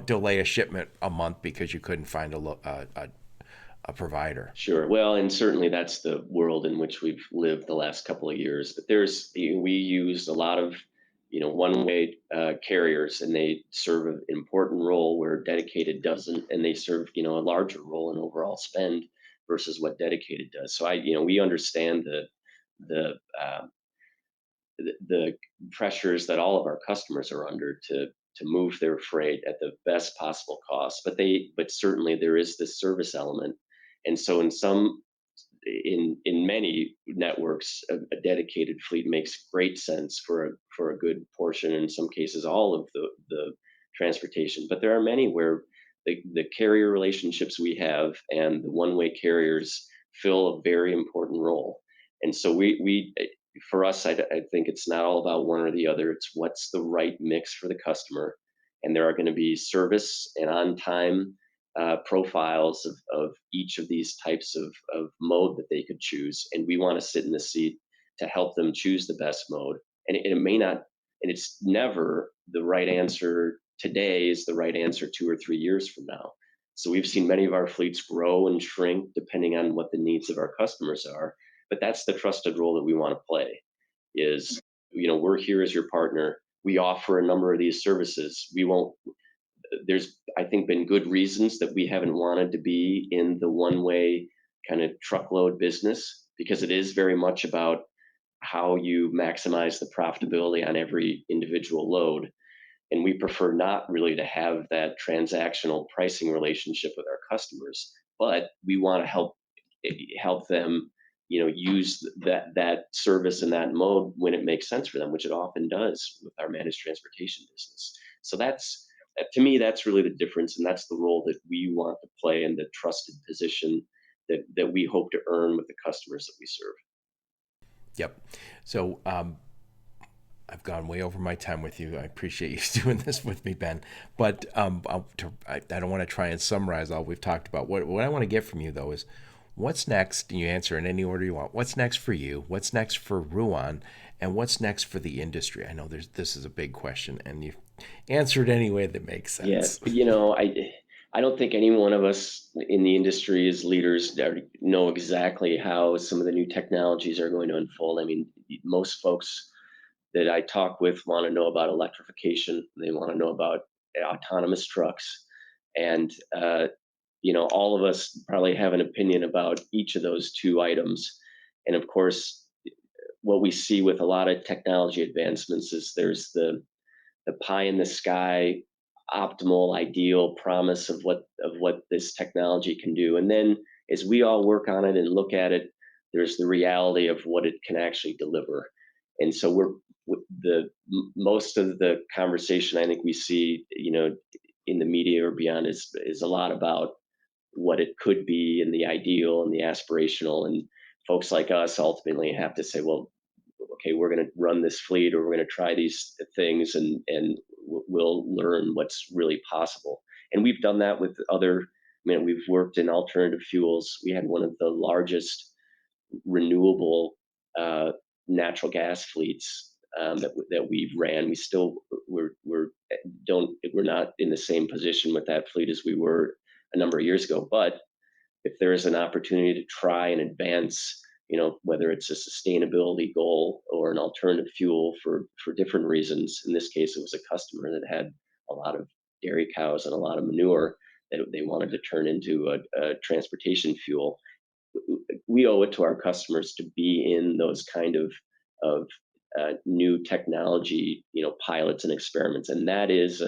delay a shipment a month because you couldn't find a provider. Sure. Well, and certainly that's the world in which we've lived the last couple of years. But we use a lot of, one-way carriers, and they serve an important role where dedicated doesn't, and they serve, a larger role in overall spend versus what dedicated does. So we understand the uh, the pressures that all of our customers are under to move their freight at the best possible cost. But certainly there is this service element, and so in many networks, a dedicated fleet makes great sense for a good portion, in some cases all of the transportation. But there are many where the carrier relationships we have and the one-way carriers fill a very important role. And so we for us, I think it's not all about one or the other. It's what's the right mix for the customer. And there are going to be service and on time profiles of each of these types of mode that they could choose. And we want to sit in the seat to help them choose the best mode. And it may not, and it's never the right answer today is the right answer 2 or 3 years from now. So we've seen many of our fleets grow and shrink depending on what the needs of our customers are. But that's the trusted role that we want to play is, we're here as your partner. We offer a number of these services. We won't There's, I think, been good reasons that we haven't wanted to be in the one way kind of truckload business, because it is very much about how you maximize the profitability on every individual load. And we prefer not really to have that transactional pricing relationship with our customers, but we want to help them, use that service in that mode when it makes sense for them, which it often does with our managed transportation business. So to me, that's really the difference, and that's the role that we want to play in the trusted position that we hope to earn with the customers that we serve. Yep. So I've gone way over my time with you. I appreciate you doing this with me, Ben. But I don't want to try and summarize all we've talked about. What I want to get from you, though, is what's next? And you answer in any order you want. What's next for you? What's next for Ruan? And what's next for the industry? I know this is a big question, and you've answered any way that makes Yeah, sense. but I don't think any one of us in the industry as leaders know exactly how some of the new technologies are going to unfold. I mean, most folks that I talk with want to know about electrification. They want to know about autonomous trucks, and all of us probably have an opinion about each of those two items. And of course, what we see with a lot of technology advancements is there's the pie in the sky optimal ideal promise of what this technology can do, and then as we all work on it and look at it, there's the reality of what it can actually deliver. And so most of the conversation I think we see, in the media or beyond is a lot about what it could be and the ideal and the aspirational. And folks like us ultimately have to say, well, okay, we're going to run this fleet, or we're going to try these things, and we'll learn what's really possible. And we've done that with other. I mean, we've worked in alternative fuels. We had one of the largest renewable uh, natural gas fleets that we've ran. We still we're not in the same position with that fleet as we were a number of years ago. But if there is an opportunity to try and advance, whether it's a sustainability goal or an alternative fuel for different reasons. In this case, it was a customer that had a lot of dairy cows and a lot of manure that they wanted to turn into a transportation fuel. We owe it to our customers to be in those kind of new technology, pilots and experiments. And that is,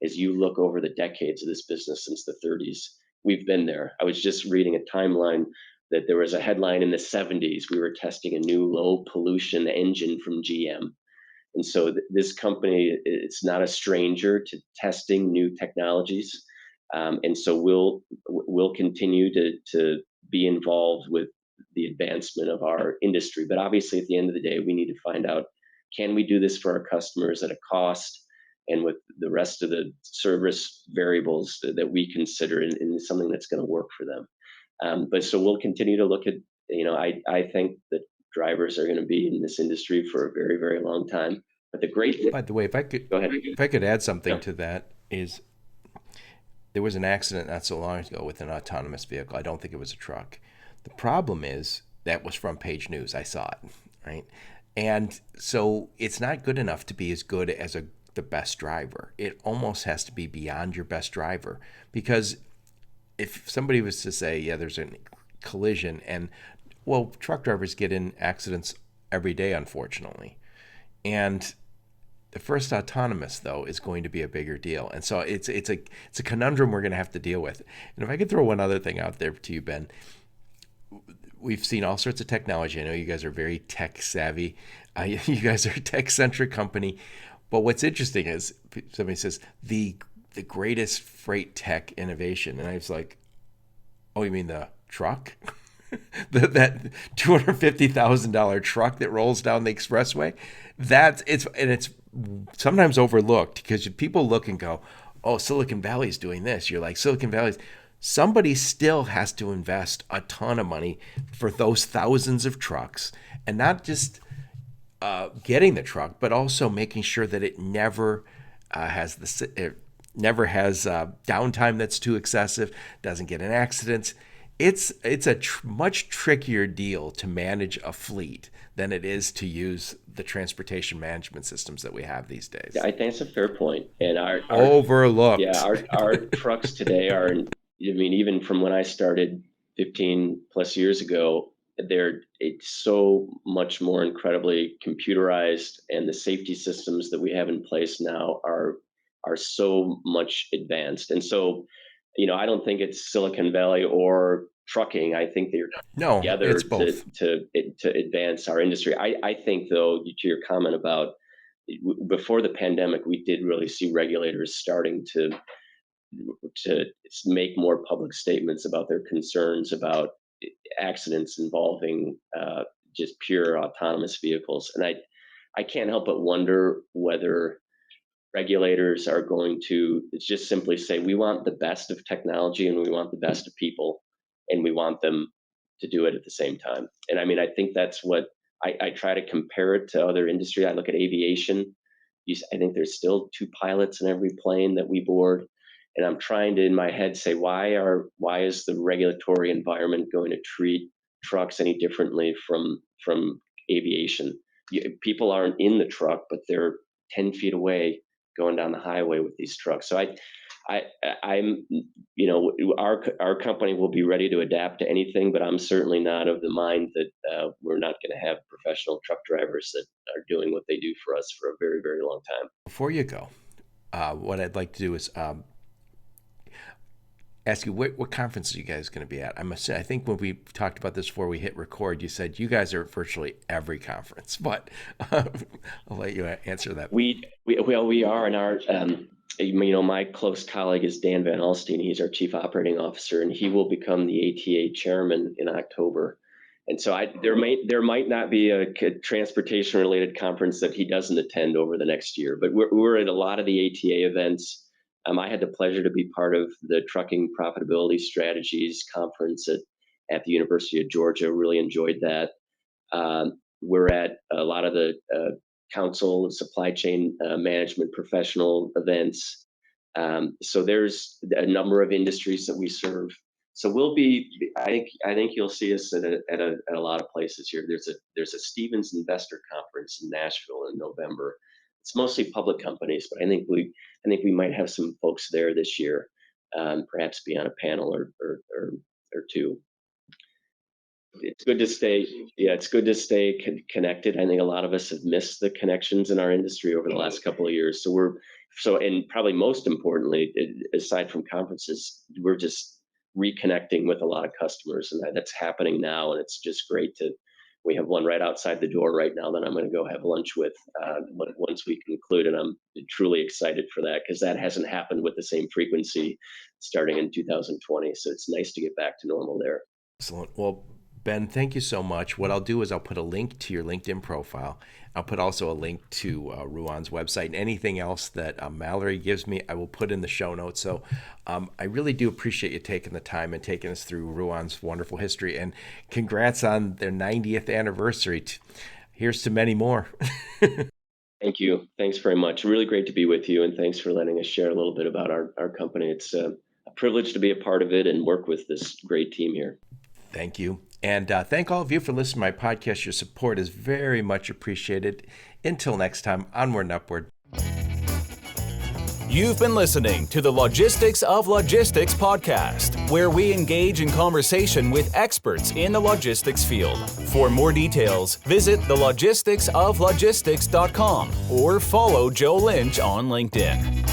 as you look over the decades of this business since the 30s, we've been there. I was just reading a timeline that there was a headline in the 70s. We were testing a new low pollution engine from GM. And so this company, it's not a stranger to testing new technologies. And so we'll continue to be involved with the advancement of our industry. But obviously, at the end of the day, we need to find out, can we do this for our customers at a cost and with the rest of the service variables that we consider in something that's going to work for them. But so we'll continue to look at, I think that drivers are going to be in this industry for a very, very long time. But the great thing, By the way, go ahead. if I could add something Yeah. to that, is there was an accident not so long ago with an autonomous vehicle. I don't think it was a truck. The problem is that was front page news. I saw it, right? And so it's not good enough to be as good as the best driver. It almost has to be beyond your best driver, because if somebody was to say, yeah, there's a collision, and well, truck drivers get in accidents every day, unfortunately. And the first autonomous, though, is going to be a bigger deal. And so it's a conundrum we're going to have to deal with. And if I could throw one other thing out there to you, Ben, we've seen all sorts of technology. I know you guys are very tech savvy. You guys are a tech centric company. But what's interesting is somebody says the greatest freight tech innovation, and I was like, oh, you mean the truck? That $250,000 truck that rolls down the expressway? It's sometimes overlooked, because people look and go, oh, Silicon Valley's doing this. You're like, Silicon Valley's. Somebody still has to invest a ton of money for those thousands of trucks, and not just getting the truck, but also making sure that it never has downtime that's too excessive, doesn't get in accidents. It's a much trickier deal to manage a fleet than it is to use the transportation management systems that we have these days. Yeah, I think it's a fair point. And our overlooked. yeah, our trucks today are, I mean, even from when I started 15 plus years ago, it's so much more incredibly computerized, and the safety systems that we have in place now are so much advanced. And so, I don't think it's Silicon Valley or trucking. I think they're No, together it's both. to advance our industry. I think, though, to your comment about before the pandemic, we did really see regulators starting to make more public statements about their concerns about accidents involving just pure autonomous vehicles. And I can't help but wonder whether regulators are going to just simply say, we want the best of technology and we want the best of people, and we want them to do it at the same time. And I mean, I think that's what I try to compare it to other industry. I look at aviation. I think there's still two pilots in every plane that we board. And I'm trying to, in my head, say, why is the regulatory environment going to treat trucks any differently from aviation? People aren't in the truck, but they're 10 feet away going down the highway with these trucks. So I'm, our company will be ready to adapt to anything, but I'm certainly not of the mind that we're not going to have professional truck drivers that are doing what they do for us for a very, very long time. Before you go, what I'd like to do is ask you what conference are you guys going to be at? I think when we talked about this before we hit record, you said you guys are at virtually every conference, but I'll let you answer that. We are in our My close colleague is Dan Van Alstine. He's our chief operating officer, and he will become the ATA chairman in October. And so there might not be a transportation related conference that he doesn't attend over the next year, but we're at a lot of the ATA events. I had the pleasure to be part of the Trucking Profitability Strategies conference at the University of Georgia. Really enjoyed that. We're at a lot of the council supply chain management professional events. So there's a number of industries that we serve. So we'll be. I think you'll see us at a lot of places here. There's a Stevens Investor Conference in Nashville in November. It's mostly public companies, but I think we might have some folks there this year. Perhaps be on a panel or two. It's good to stay. Yeah, it's good to stay connected. I think a lot of us have missed the connections in our industry over the last couple of years. And probably most importantly, aside from conferences, we're just reconnecting with a lot of customers, and that's happening now. And it's just great we have one right outside the door right now that I'm going to go have lunch with once we conclude. And I'm truly excited for that because that hasn't happened with the same frequency starting in 2020. So it's nice to get back to normal there. Excellent. Well, Ben, thank you so much. What I'll do is I'll put a link to your LinkedIn profile. I'll put also a link to Ruan's website, and anything else that Mallory gives me, I will put in the show notes. So I really do appreciate you taking the time and taking us through Ruan's wonderful history. And congrats on their 90th anniversary. Here's to many more. Thank you. Thanks very much. Really great to be with you, and thanks for letting us share a little bit about our company. It's a privilege to be a part of it and work with this great team here. Thank you. And thank all of you for listening to my podcast. Your support is very much appreciated. Until next time, onward and upward. You've been listening to the Logistics of Logistics podcast, where we engage in conversation with experts in the logistics field. For more details, visit thelogisticsoflogistics.com or follow Joe Lynch on LinkedIn.